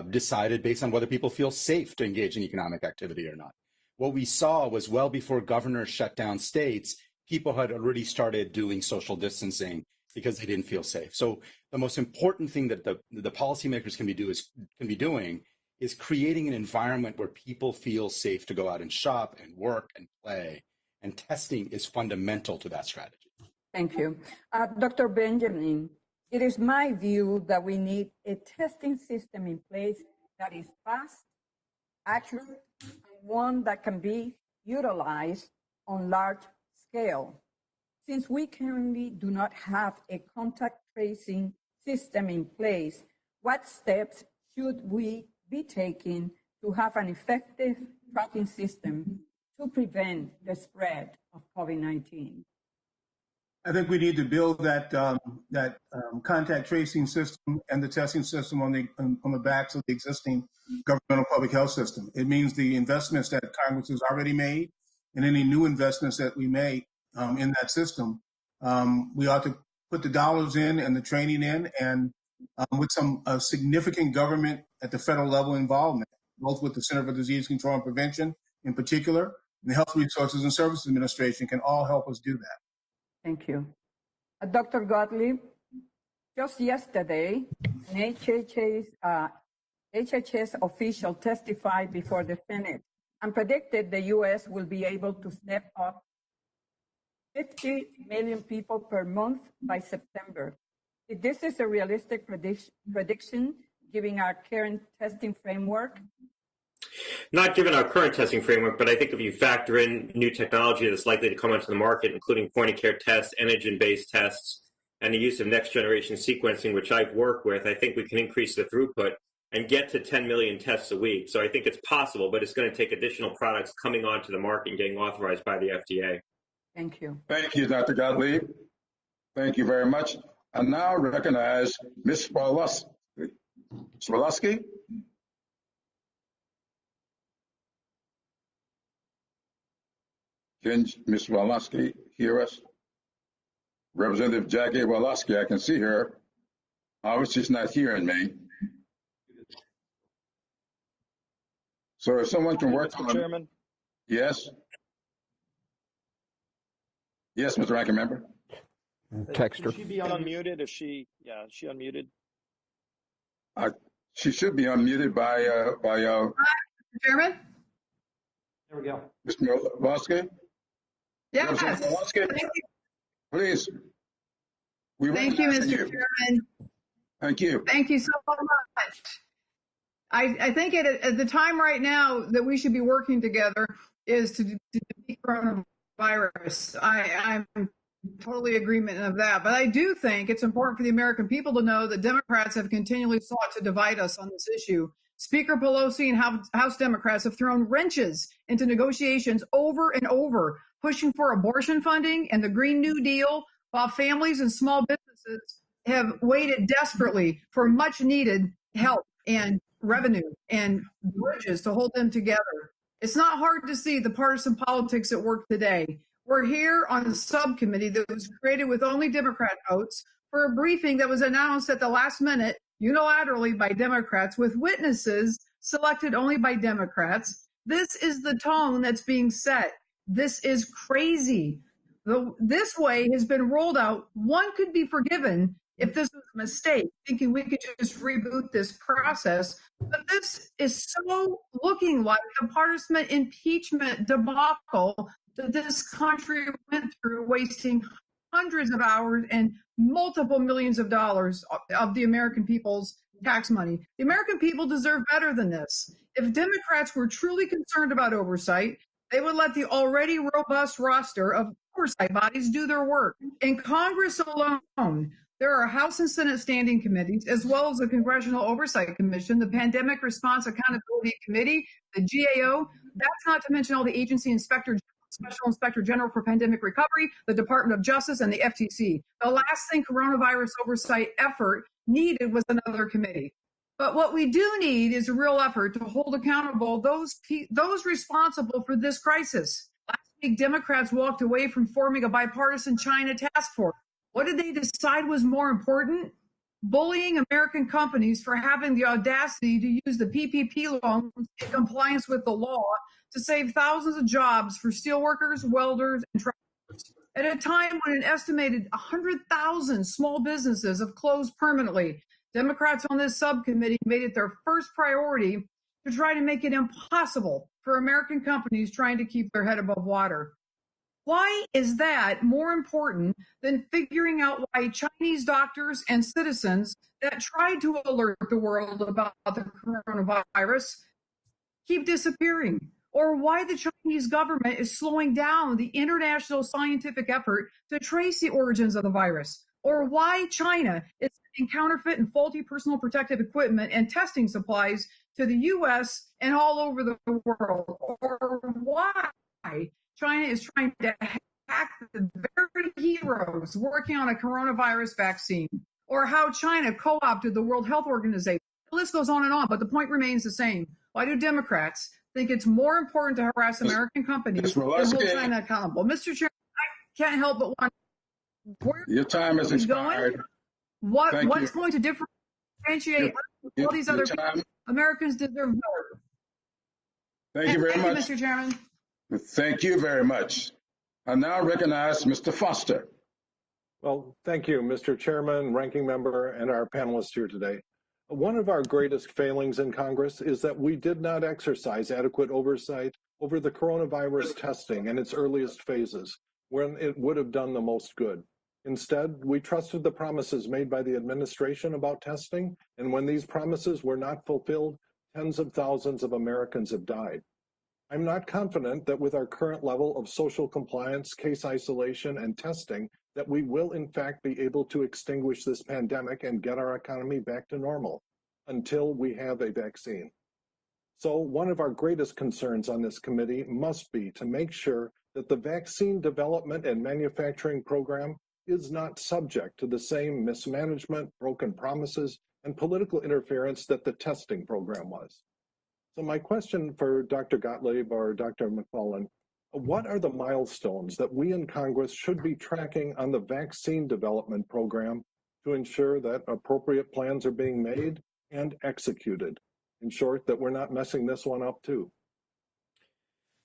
decided based on whether people feel safe to engage in economic activity or not. What we saw was well before governors shut down states, people had already started doing social distancing because they didn't feel safe. So the most important thing that the policymakers can be doing is creating an environment where people feel safe to go out and shop and work and play. And testing is fundamental to that strategy. Thank you. Dr. Benjamin, it is my view that we need a testing system in place that is fast, accurate, and one that can be utilized on large scale. Since we currently do not have a contact tracing system in place, what steps should we be taking to have an effective tracking system to prevent the spread of COVID-19? I think we need to build that contact tracing system and the testing system on the backs of the existing governmental public health system. It means the investments that Congress has already made and any new investments that we make in that system, we ought to put the dollars in and the training in, and with some significant government at the federal level involvement, both with the Center for Disease Control and Prevention in particular, and the Health Resources and Services Administration can all help us do that. Thank you. Dr. Gottlieb, just yesterday, an HHS official testified before the Senate and predicted the U.S. will be able to step up 50 million people per month by September. If this is a realistic prediction, given our current testing framework? Not given our current testing framework, but I think if you factor in new technology that's likely to come onto the market, including point-of-care tests, antigen-based tests, and the use of next-generation sequencing, which I've worked with, I think we can increase the throughput and get to 10 million tests a week. So I think it's possible, but it's going to take additional products coming onto the market and getting authorized by the FDA. Thank you. Thank you, Dr. Gottlieb. Thank you very much. I now recognize Ms. Swalowski. Can Ms. Swalowski hear us? Representative Jackie Swalowski, I can see her. Obviously, she's not hearing me. So if someone can work on... Chairman? Yes? Yes, Mr. Ranking Member. Text her. Should she be unmuted? Is she unmuted? She should be unmuted by Hi, Mr. Chairman. There we go. Mr. Milwaukee. Yes. Thank you. Please. Thank you, Mr. Chairman. Thank you. Thank you so much. I think at the time right now that we should be working together is to defeat coronavirus. I'm totally agreement of that. But I do think it's important for the American people to know that Democrats have continually sought to divide us on this issue. Speaker Pelosi and House Democrats have thrown wrenches into negotiations over and over, pushing for abortion funding and the Green New Deal, while families and small businesses have waited desperately for much needed help and revenue and bridges to hold them together. It's not hard to see the partisan politics at work today. We're here on a subcommittee that was created with only Democrat votes for a briefing that was announced at the last minute unilaterally by Democrats with witnesses selected only by Democrats. This is the tone that's being set. This is crazy. This way has been rolled out. One could be forgiven if this was a mistake, thinking we could just reboot this process. But this is so looking like the partisan impeachment debacle that this country went through, wasting hundreds of hours and multiple millions of dollars of the American people's tax money. The American people deserve better than this. If Democrats were truly concerned about oversight, they would let the already robust roster of oversight bodies do their work. In Congress alone, there are House and Senate standing committees, as well as the Congressional Oversight Commission, the Pandemic Response Accountability Committee, the GAO. That's not to mention all the agency Special Inspector General for Pandemic Recovery, the Department of Justice, and the FTC. The last thing coronavirus oversight effort needed was another committee. But what we do need is a real effort to hold accountable those responsible for this crisis. Last week, Democrats walked away from forming a bipartisan China task force. What did they decide was more important? Bullying American companies for having the audacity to use the PPP loans in compliance with the law to save thousands of jobs for steelworkers, welders, and truckers. At a time when an estimated 100,000 small businesses have closed permanently, Democrats on this subcommittee made it their first priority to try to make it impossible for American companies trying to keep their head above water. Why is that more important than figuring out why Chinese doctors and citizens that tried to alert the world about the coronavirus keep disappearing? Or why the Chinese government is slowing down the international scientific effort to trace the origins of the virus? Or why China is sending counterfeit and faulty personal protective equipment and testing supplies to the U.S. and all over the world? Or why China is trying to hack the very heroes working on a coronavirus vaccine? Or how China co-opted the World Health Organization? The list goes on, but the point remains the same. Why do Democrats think it's more important to harass American companies than hold China accountable? Mr. Chairman, I can't help but wonder, where your time is expired. What's going to differentiate all these other people? Americans deserve better. Thank you very much. Mr. Chairman. Thank you very much. I now recognize Mr. Foster. Well, thank you, Mr. Chairman, Ranking Member, and our panelists here today. One of our greatest failings in Congress is that we did not exercise adequate oversight over the coronavirus testing in its earliest phases, when it would have done the most good. Instead, we trusted the promises made by the administration about testing, and when these promises were not fulfilled, tens of thousands of Americans have died. I'm not confident that with our current level of social compliance, case isolation, and testing, that we will in fact be able to extinguish this pandemic and get our economy back to normal until we have a vaccine. So one of our greatest concerns on this committee must be to make sure that the vaccine development and manufacturing program is not subject to the same mismanagement, broken promises, and political interference that the testing program was. So my question for Dr. Gottlieb or Dr. McClellan, what are the milestones that we in Congress should be tracking on the vaccine development program to ensure that appropriate plans are being made and executed? In short, that we're not messing this one up too.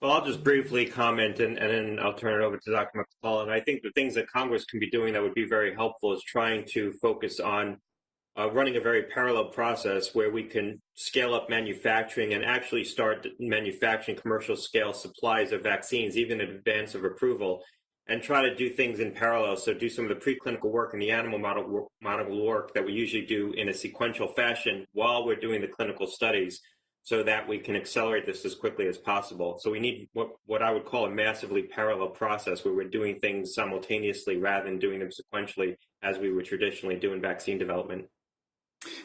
Well, I'll just briefly comment and then I'll turn it over to Dr. McClellan. I think the things that Congress can be doing that would be very helpful is trying to focus on running a very parallel process where we can scale up manufacturing and actually start manufacturing commercial scale supplies of vaccines, even in advance of approval, and try to do things in parallel. So do some of the preclinical work and the animal model work that we usually do in a sequential fashion while we're doing the clinical studies, so that we can accelerate this as quickly as possible. So we need what I would call a massively parallel process where we're doing things simultaneously rather than doing them sequentially as we would traditionally do in vaccine development.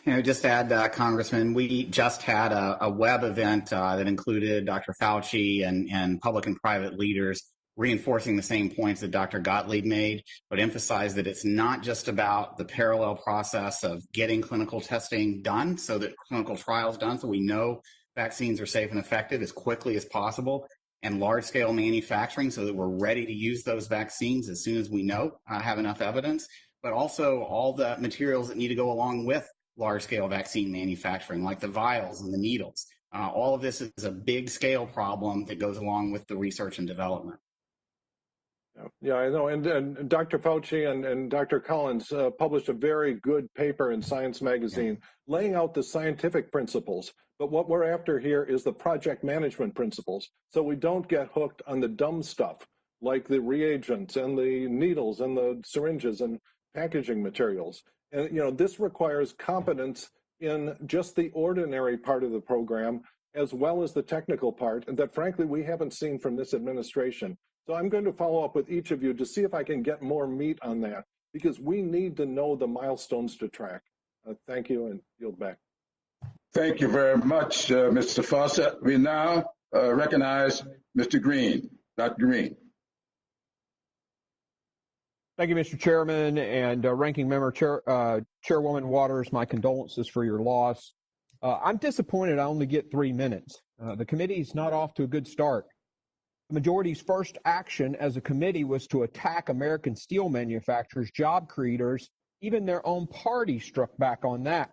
Just to add, Congressman, we just had a web event that included Dr. Fauci and public and private leaders reinforcing the same points that Dr. Gottlieb made, but emphasized that it's not just about the parallel process of getting clinical testing done, so that clinical trials done, so we know vaccines are safe and effective as quickly as possible, and large-scale manufacturing so that we're ready to use those vaccines as soon as we have enough evidence, but also all the materials that need to go along with large-scale vaccine manufacturing, like the vials and the needles. All of this is a big-scale problem that goes along with the research and development. Yeah, I know. And Dr. Fauci and Dr. Collins published a very good paper in Science Magazine laying out the scientific principles. But what we're after here is the project management principles, so we don't get hooked on the dumb stuff like the reagents and the needles and the syringes and packaging materials. And, this requires competence in just the ordinary part of the program, as well as the technical part that, frankly, we haven't seen from this administration. So I'm going to follow up with each of you to see if I can get more meat on that, because we need to know the milestones to track. Thank you, and yield back. Thank you very much, Mr. Fawcett. We now recognize Mr. Green. Dr. Green. Thank you, Mr. Chairman, and Ranking Member Chairwoman Waters, my condolences for your loss. I'm disappointed I only get 3 minutes. The committee's not off to a good start. The majority's first action as a committee was to attack American steel manufacturers, job creators. Even their own party struck back on that.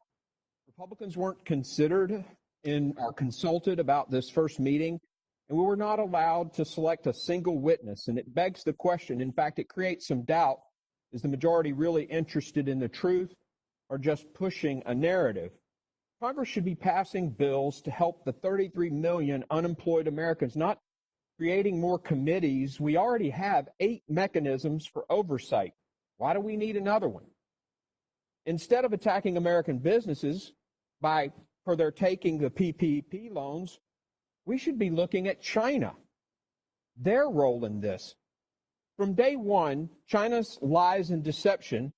Republicans weren't considered or consulted about this first meeting, and we were not allowed to select a single witness. And it begs the question, in fact, it creates some doubt, is the majority really interested in the truth or just pushing a narrative? Congress should be passing bills to help the 33 million unemployed Americans, not creating more committees. We already have 8 mechanisms for oversight. Why do we need another one? Instead of attacking American businesses for their taking the PPP loans, we should be looking at China, their role in this. From day one, China's lies and deception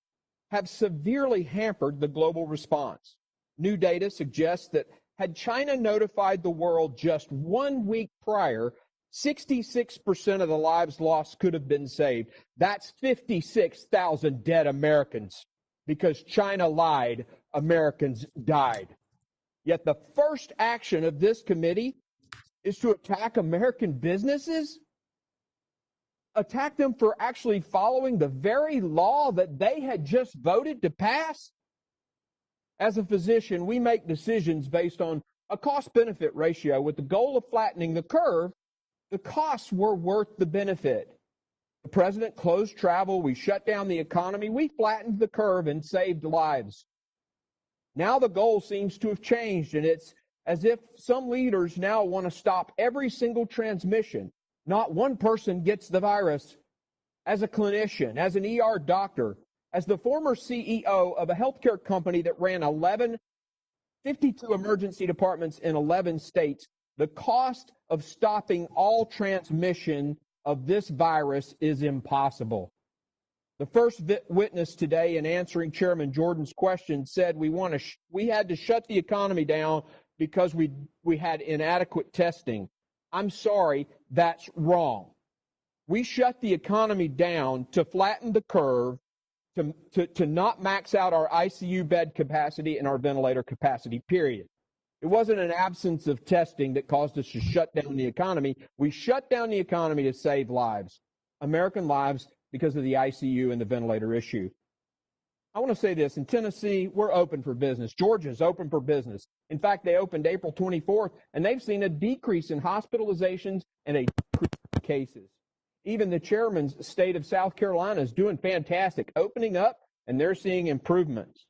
have severely hampered the global response. New data suggests that had China notified the world just 1 week prior, 66% of the lives lost could have been saved. That's 56,000 dead Americans. Because China lied, Americans died. Yet the first action of this committee is to attack American businesses? Attack them for actually following the very law that they had just voted to pass? As a physician, we make decisions based on a cost-benefit ratio with the goal of flattening the curve. The costs were worth the benefit. The president closed travel. We shut down the economy. We flattened the curve and saved lives. Now the goal seems to have changed, and it's as if some leaders now want to stop every single transmission. Not one person gets the virus. As a clinician, as an ER doctor, as the former CEO of a healthcare company that ran 52 emergency departments in 11 states, the cost of stopping all transmission of this virus is impossible. The first witness today in answering Chairman Jordan's question said we had to shut the economy down because we had inadequate testing. I'm sorry, that's wrong. We shut the economy down to flatten the curve, to not max out our ICU bed capacity and our ventilator capacity, period. It wasn't an absence of testing that caused us to shut down the economy. We shut down the economy to save lives, American lives, because of the ICU and the ventilator issue. I want to say this. In Tennessee, we're open for business. Georgia's open for business. In fact, they opened April 24th, and they've seen a decrease in hospitalizations and a decrease in cases. Even the chairman's state of South Carolina is doing fantastic, opening up, and they're seeing improvements.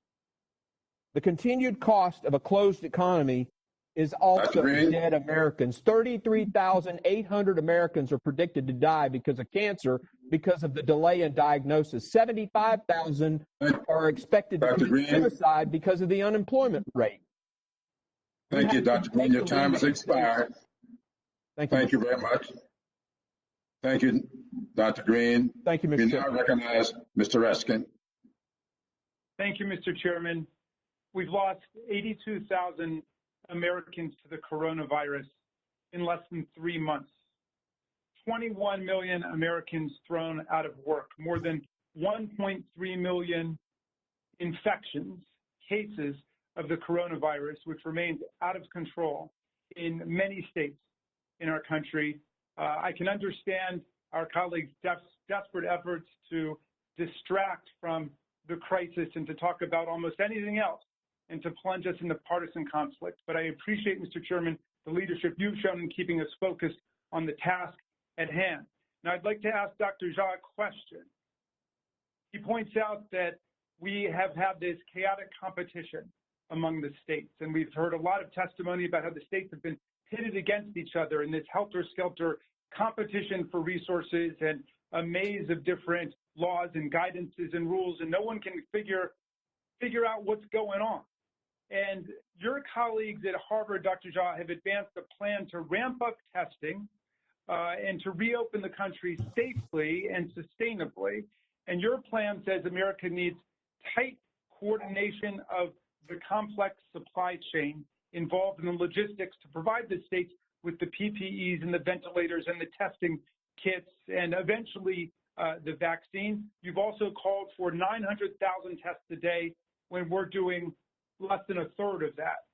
The continued cost of a closed economy is also dead Americans. 33,800 Americans are predicted to die because of cancer because of the delay in diagnosis. 75,000 are expected to commit suicide because of the unemployment rate. Thank you, Dr. Green. Your time has expired. Thank you very much. Thank you, Dr. Green. Thank you, Mr. We Chairman. now recognize Mr. Reskin. Thank you, Mr. Chairman. We've lost 82,000 Americans to the coronavirus in less than 3 months. 21 million Americans thrown out of work, more than 1.3 million infections, cases of the coronavirus, which remains out of control in many states in our country. I can understand our colleagues' desperate efforts to distract from the crisis and to talk about almost anything else and to plunge us into partisan conflict. But I appreciate, Mr. Chairman, the leadership you've shown in keeping us focused on the task at hand. Now, I'd like to ask Dr. Jha a question. He points out that we have had this chaotic competition among the states, and we've heard a lot of testimony about how the states have been pitted against each other in this helter-skelter competition for resources and a maze of different laws and guidances and rules, and no one can figure out what's going on. And your colleagues at Harvard, Dr. Jha, have advanced a plan to ramp up testing and to reopen the country safely and sustainably. And your plan says America needs tight coordination of the complex supply chain involved in the logistics to provide the states with the PPEs and the ventilators and the testing kits and eventually the vaccine. You've also called for 900,000 tests a day when we're doing less than a third of that.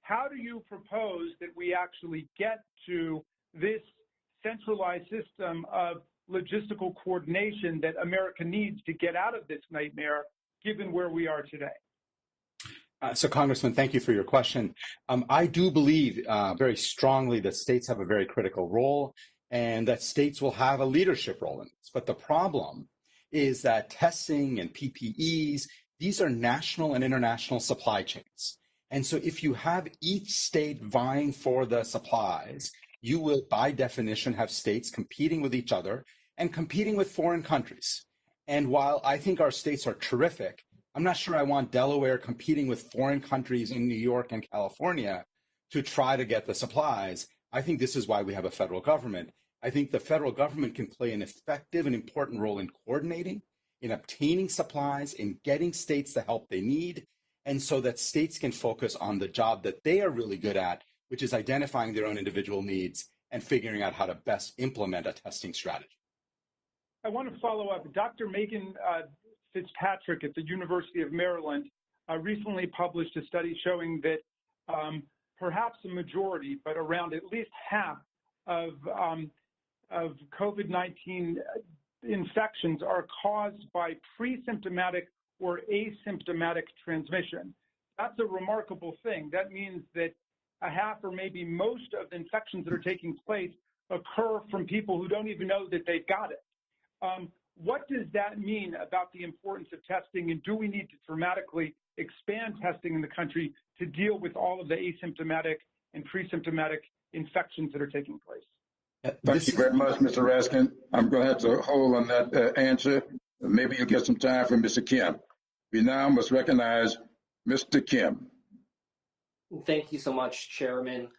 How do you propose that we actually get to this centralized system of logistical coordination that America needs to get out of this nightmare, given where we are today? So, Congressman, thank you for your question. I do believe very strongly that states have a very critical role and that states will have a leadership role in this. But the problem is that testing and PPEs, these are national and international supply chains. And so if you have each state vying for the supplies, you will, by definition, have states competing with each other and competing with foreign countries. And while I think our states are terrific, I'm not sure I want Delaware competing with foreign countries in New York and California to try to get the supplies. I think this is why we have a federal government. I think the federal government can play an effective and important role in coordinating, in obtaining supplies, in getting states the help they need, and so that states can focus on the job that they are really good at, which is identifying their own individual needs and figuring out how to best implement a testing strategy. I want to follow up. Dr. Megan Fitzpatrick at the University of Maryland recently published a study showing that perhaps a majority, but around at least half of COVID-19 infections are caused by pre-symptomatic or asymptomatic transmission. That's a remarkable thing. That means that a half or maybe most of the infections that are taking place occur from people who don't even know that they've got it. What does that mean about the importance of testing, and do we need to dramatically expand testing in the country to deal with all of the asymptomatic and pre-symptomatic infections that are taking place? Thank you very much, Mr. Raskin. I'm going to have to hold on that answer. Maybe you'll get some time for Mr. Kim. We now must recognize Mr. Kim. Thank you so much, Chairman.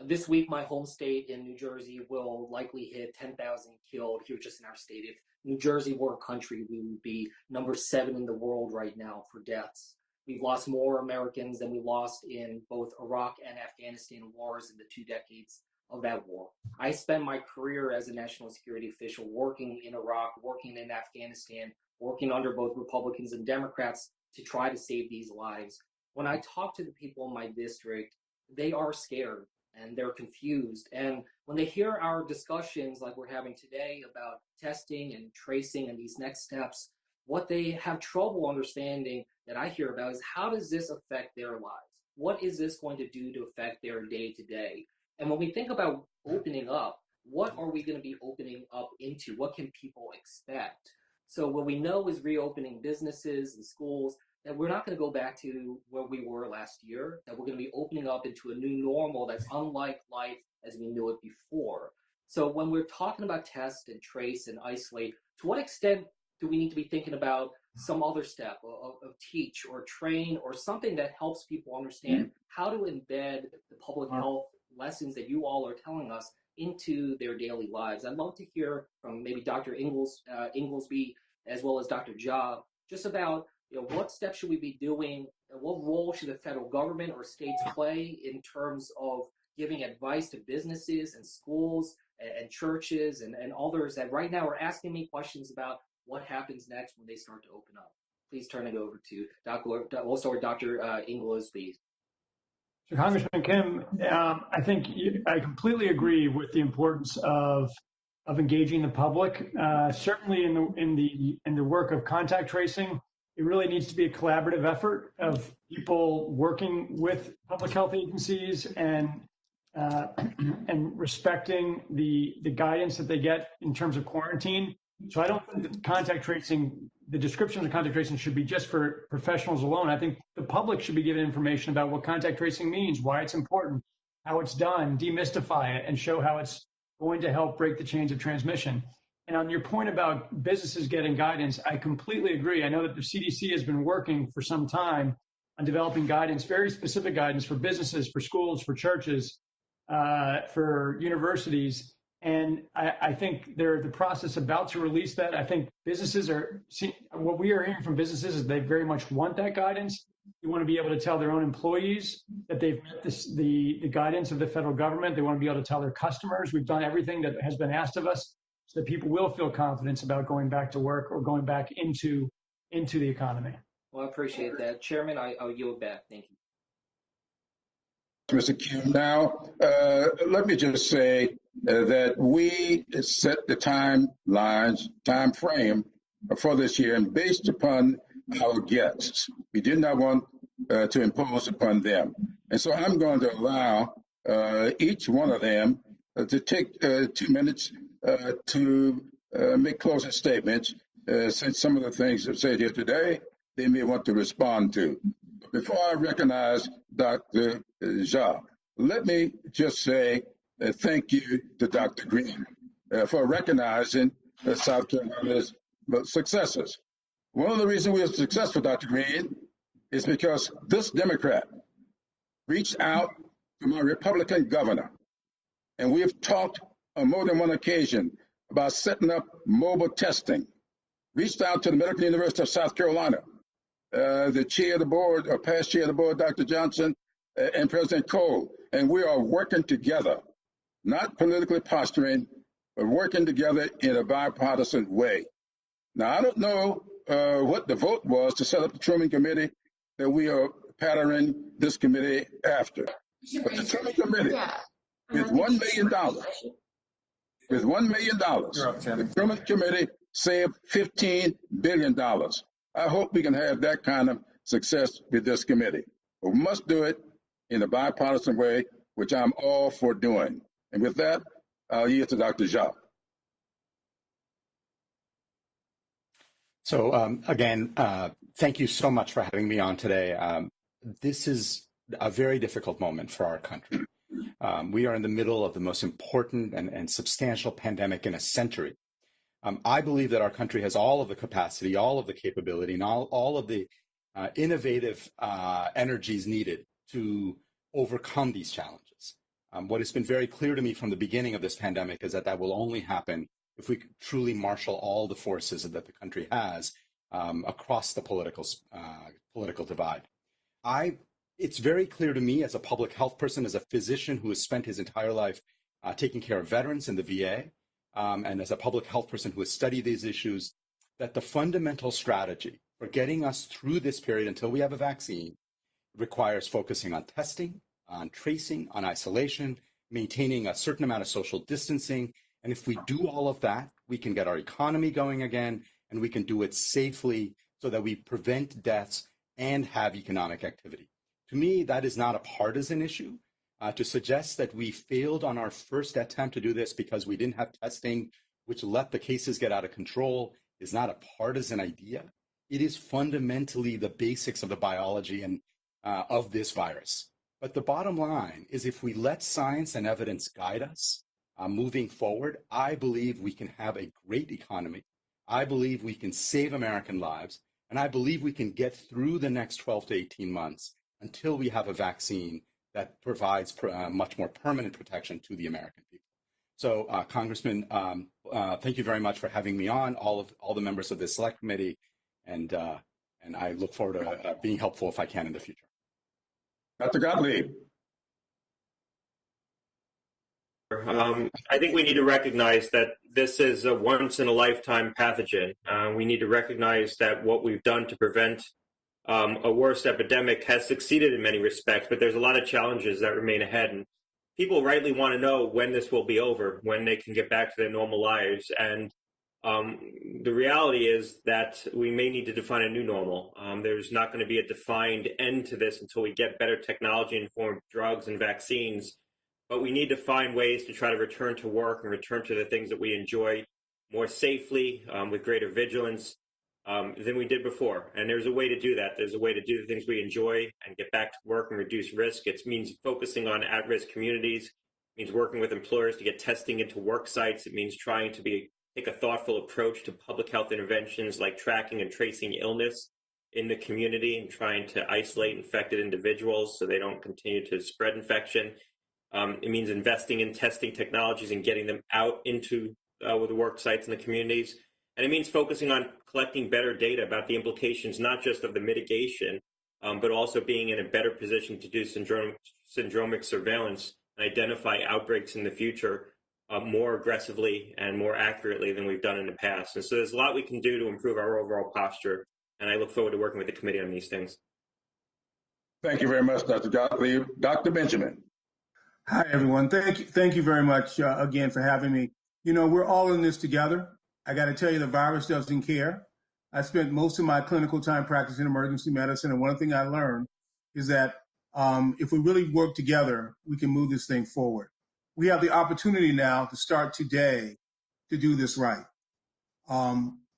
This week, my home state in New Jersey will likely hit 10,000 killed here just in our state. If New Jersey were a country, we would be number 7 in the world right now for deaths. We've lost more Americans than we lost in both Iraq and Afghanistan wars in the 2 decades of that war. I spent my career as a national security official working in Iraq, working in Afghanistan, working under both Republicans and Democrats to try to save these lives. When I talk to the people in my district, they are scared and they're confused. And when they hear our discussions like we're having today about testing and tracing and these next steps, what they have trouble understanding that I hear about is how does this affect their lives? What is this going to do to affect their day-to-day? And when we think about opening up, what are we going to be opening up into? What can people expect? So what we know is reopening businesses and schools, that we're not going to go back to where we were last year, that we're going to be opening up into a new normal that's unlike life as we knew it before. So when we're talking about test and trace and isolate, to what extent do we need to be thinking about some other step of teach or train or something that helps people understand how to embed the public health lessons that you all are telling us into their daily lives? I'd love to hear from maybe Dr. Inglesby as well as Dr. Jha just about what steps should we be doing, and what role should the federal government or states play in terms of giving advice to businesses and schools and churches and others that right now are asking me questions about what happens next when they start to open up. Please turn it over to Dr. Inglesby. So Congressman Kim, I think I completely agree with the importance of engaging the public. Certainly in the work of contact tracing, it really needs to be a collaborative effort of people working with public health agencies and respecting the guidance that they get in terms of quarantine. So I don't think that contact tracing, the descriptions of contact tracing should be just for professionals alone. I think the public should be given information about what contact tracing means, why it's important, how it's done, demystify it, and show how it's going to help break the chains of transmission. And on your point about businesses getting guidance, I completely agree. I know that the CDC has been working for some time on developing guidance, very specific guidance for businesses, for schools, for churches, for universities. And I think they're the process about to release that. I think businesses what we are hearing from businesses is they very much want that guidance. They want to be able to tell their own employees that they've met the guidance of the federal government. They want to be able to tell their customers, we've done everything that has been asked of us, so that people will feel confidence about going back to work or going back into the economy. Well, I appreciate that. Chairman, I'll yield back. Thank you. Mr. Kim, now, let me just say that we set the time frame for this year, and based upon our guests, we did not want to impose upon them. And so I'm going to allow each one of them to take 2 minutes to make closing statements, since some of the things that are said here today, they may want to respond to. Before I recognize Dr. Jha, let me just say thank you to Dr. Green for recognizing South Carolina's successes. One of the reasons we are successful, Dr. Green, is because this Democrat reached out to my Republican governor, and we have talked on more than one occasion about setting up mobile testing, reached out to the Medical University of South Carolina, the chair of the board, or past chair of the board, Dr. Johnson, and President Cole, and we are working together, not politically posturing, but working together in a bipartisan way. Now, I don't know what the vote was to set up the Truman Committee that we are patterning this committee after. But the Truman Committee, with $1 million, the Truman Committee saved $15 billion. I hope we can have that kind of success with this committee. But we must do it in a bipartisan way, which I'm all for doing. And with that, I'll yield to Dr. Jha. So again, thank you so much for having me on today. This is a very difficult moment for our country. We are in the middle of the most important and substantial pandemic in a century. I believe that our country has all of the capacity, all of the capability, and all of the innovative energies needed to overcome these challenges. What has been very clear to me from the beginning of this pandemic is that will only happen if we truly marshal all the forces that the country has across the political divide. It's very clear to me as a public health person, as a physician who has spent his entire life taking care of veterans in the VA, and as a public health person who has studied these issues, that the fundamental strategy for getting us through this period until we have a vaccine requires focusing on testing, on tracing, on isolation, maintaining a certain amount of social distancing. And if we do all of that, we can get our economy going again, and we can do it safely so that we prevent deaths and have economic activity. To me, that is not a partisan issue. To suggest that we failed on our first attempt to do this because we didn't have testing, which let the cases get out of control, is not a partisan idea. It is fundamentally the basics of the biology and of this virus. But the bottom line is if we let science and evidence guide us moving forward, I believe we can have a great economy. I believe we can save American lives. And I believe we can get through the next 12 to 18 months until we have a vaccine that provides much more permanent protection to the American people. So, Congressman, thank you very much for having me on, all the members of this select committee, and I look forward to being helpful if I can in the future. Dr. Gottlieb. I think we need to recognize that this is a once-in-a-lifetime pathogen. We need to recognize that what we've done to prevent a worse epidemic has succeeded in many respects, but there's a lot of challenges that remain ahead. And people rightly want to know when this will be over, when they can get back to their normal lives. And the reality is that we may need to define a new normal. There's not going to be a defined end to this until we get better technology-informed drugs and vaccines. But we need to find ways to try to return to work and return to the things that we enjoy more safely, with greater vigilance than we did before. And there's a way to do that. There's a way to do the things we enjoy and get back to work and reduce risk. It means focusing on at-risk communities. It means working with employers to get testing into work sites. It means trying to take a thoughtful approach to public health interventions like tracking and tracing illness in the community and trying to isolate infected individuals so they don't continue to spread infection. It means investing in testing technologies and getting them out into the work sites and the communities. And it means focusing on collecting better data about the implications, not just of the mitigation, but also being in a better position to do syndromic surveillance and identify outbreaks in the future more aggressively and more accurately than we've done in the past. And so there's a lot we can do to improve our overall posture. And I look forward to working with the committee on these things. Thank you very much, Dr. Gottlieb. Dr. Benjamin. Hi, everyone. Thank you very much again for having me. You know, we're all in this together. I got to tell you, the virus doesn't care. I spent most of my clinical time practicing emergency medicine, and one thing I learned is that if we really work together, we can move this thing forward. We have the opportunity now to start today to do this right.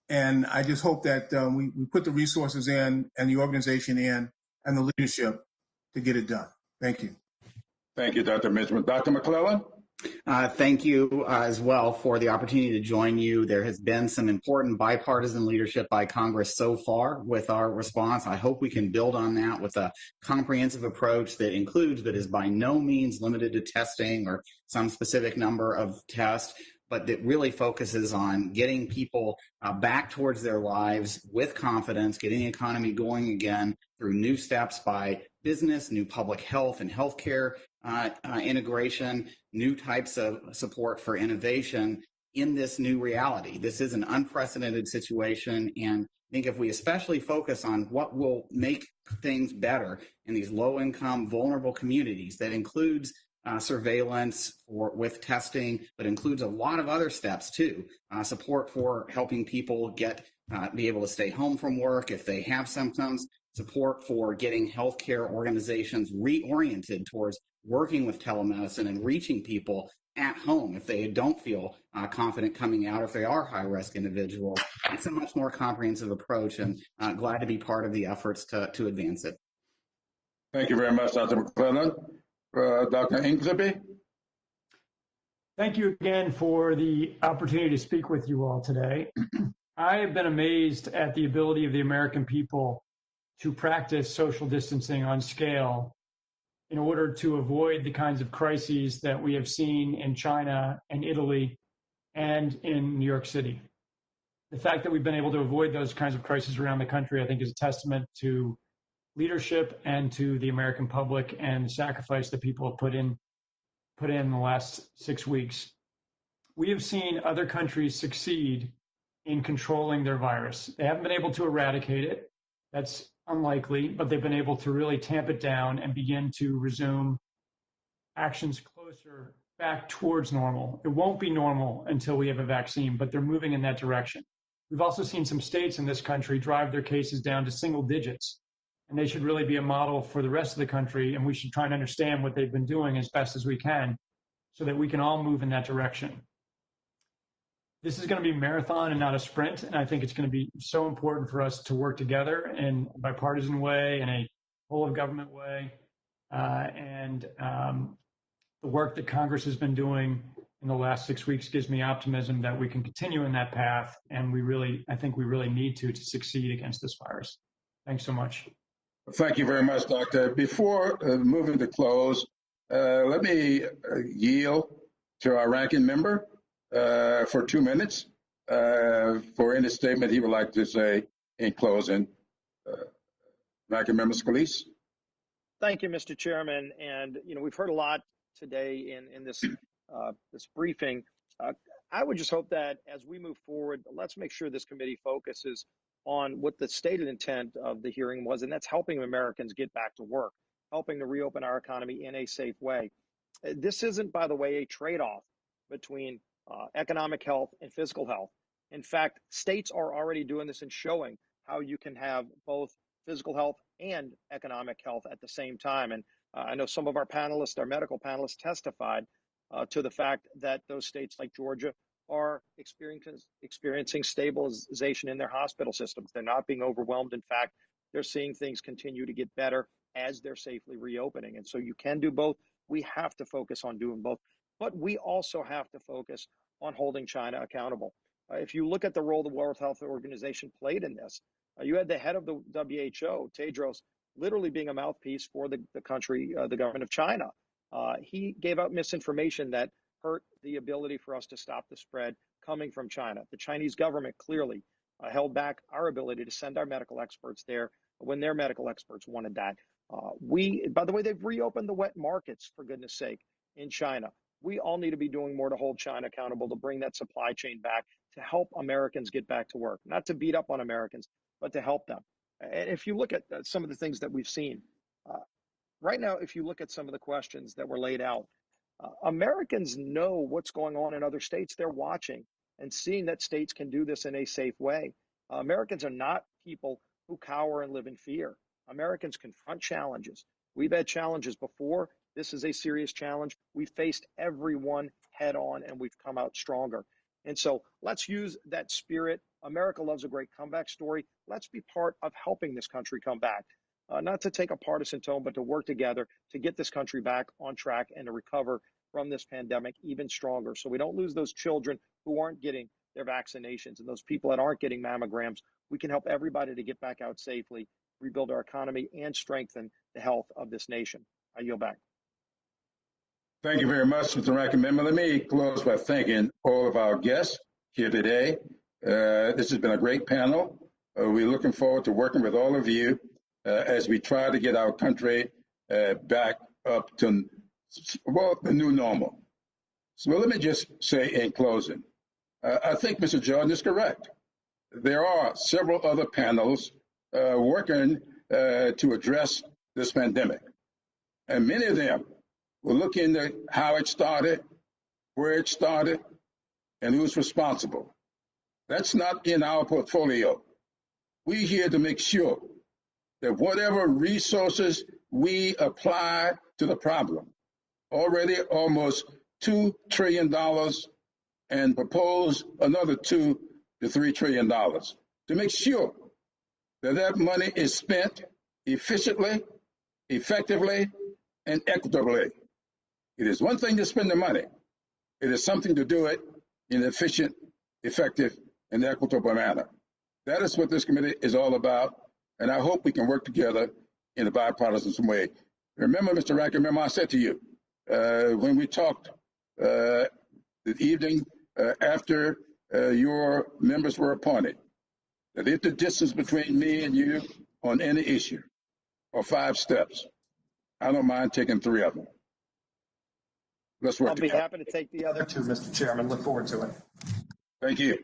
And I just hope that we put the resources in and the organization in and the leadership to get it done. Thank you. Thank you, Dr. Benjamin. Dr. McClellan? Thank you as well for the opportunity to join you. There has been some important bipartisan leadership by Congress so far with our response. I hope we can build on that with a comprehensive approach that includes, but is by no means limited to testing or some specific number of tests, but that really focuses on getting people back towards their lives with confidence, getting the economy going again through new steps by business, new public health and healthcare integration, new types of support for innovation in this new reality. This is an unprecedented situation, and I think if we especially focus on what will make things better in these low-income, vulnerable communities, that includes surveillance with testing, but includes a lot of other steps too. Support for helping people be able to stay home from work if they have symptoms, support for getting healthcare organizations reoriented towards working with telemedicine and reaching people at home if they don't feel confident coming out, if they are high-risk individuals. It's a much more comprehensive approach, and glad to be part of the efforts to advance it. Thank you very much, Dr. McClellan. Dr. Inglesby? Thank you again for the opportunity to speak with you all today. I have been amazed at the ability of the American people to practice social distancing on scale in order to avoid the kinds of crises that we have seen in China and Italy and in New York City. The fact that we've been able to avoid those kinds of crises around the country, I think, is a testament to leadership and to the American public and the sacrifice that people have put in the last 6 weeks. We have seen other countries succeed in controlling their virus. They haven't been able to eradicate it. That's unlikely, but they've been able to really tamp it down and begin to resume actions closer back towards normal. It won't be normal until we have a vaccine, but they're moving in that direction. We've also seen some states in this country drive their cases down to single digits, and they should really be a model for the rest of the country, and we should try and understand what they've been doing as best as we can so that we can all move in that direction. This is going to be a marathon and not a sprint. And I think it's going to be so important for us to work together in a bipartisan way, in a whole of government way. The work that Congress has been doing in the last 6 weeks gives me optimism that we can continue in that path. And I think we really need to succeed against this virus. Thanks so much. Thank you very much, Doctor. Before moving to close, let me yield to our ranking member for 2 minutes for any statement he would like to say in closing. Ranking Member Scalise. Thank you, Mr. Chairman. And we've heard a lot today in this this briefing. I would just hope that as we move forward, let's make sure this committee focuses on what the stated intent of the hearing was, and that's helping Americans get back to work, helping to reopen our economy in a safe way. This isn't, by the way, a trade-off between economic health and physical health. In fact, states are already doing this and showing how you can have both physical health and economic health at the same time. And I know some of our panelists, our medical panelists, testified to the fact that those states like Georgia are experiencing stabilization in their hospital systems. They're not being overwhelmed. In fact, they're seeing things continue to get better as they're safely reopening. And so you can do both. We have to focus on doing both. But we also have to focus on holding China accountable. If you look at the role the World Health Organization played in this, you had the head of the WHO, Tedros, literally being a mouthpiece for the country, the government of China. He gave out misinformation that hurt the ability for us to stop the spread coming from China. The Chinese government clearly held back our ability to send our medical experts there when their medical experts wanted that. By the way, they've reopened the wet markets, for goodness sake, in China. We all need to be doing more to hold China accountable, to bring that supply chain back, to help Americans get back to work, not to beat up on Americans, but to help them. And if you look at some of the things that we've seen, right now, if you look at some of the questions that were laid out, Americans know what's going on in other states. They're watching and seeing that states can do this in a safe way. Americans are not people who cower and live in fear. Americans confront challenges. We've had challenges before. This is a serious challenge. We faced everyone head on, and we've come out stronger. And so let's use that spirit. America loves a great comeback story. Let's be part of helping this country come back. Not to take a partisan tone, but to work together to get this country back on track and to recover from this pandemic even stronger. So we don't lose those children who aren't getting their vaccinations and those people that aren't getting mammograms. We can help everybody to get back out safely, rebuild our economy, and strengthen the health of this nation. I yield back. Thank you very much, Mr. Ranking Member. Let me close by thanking all of our guests here today. This has been a great panel. We're looking forward to working with all of you as we try to get our country back up to, well, the new normal. So let me just say in closing, I think Mr. Jordan is correct. There are several other panels working to address this pandemic. And many of them will look into how it started, where it started, and who's responsible. That's not in our portfolio. We're here to make sure that whatever resources we apply to the problem, already almost $2 trillion, and propose another $2 to $3 trillion, to make sure that that money is spent efficiently, effectively, and equitably. It is one thing to spend the money. It is something to do it in an efficient, effective, and equitable manner. That is what this committee is all about, and I hope we can work together in a bipartisan way. Remember, Mr. Ranking Member, I said to you when we talked the evening after your members were appointed, that if the distance between me and you on any issue are 5 steps, I don't mind taking 3 of them. Let's work together. I'll be happy to take the other 2, Mr. Chairman. Look forward to it. Thank you.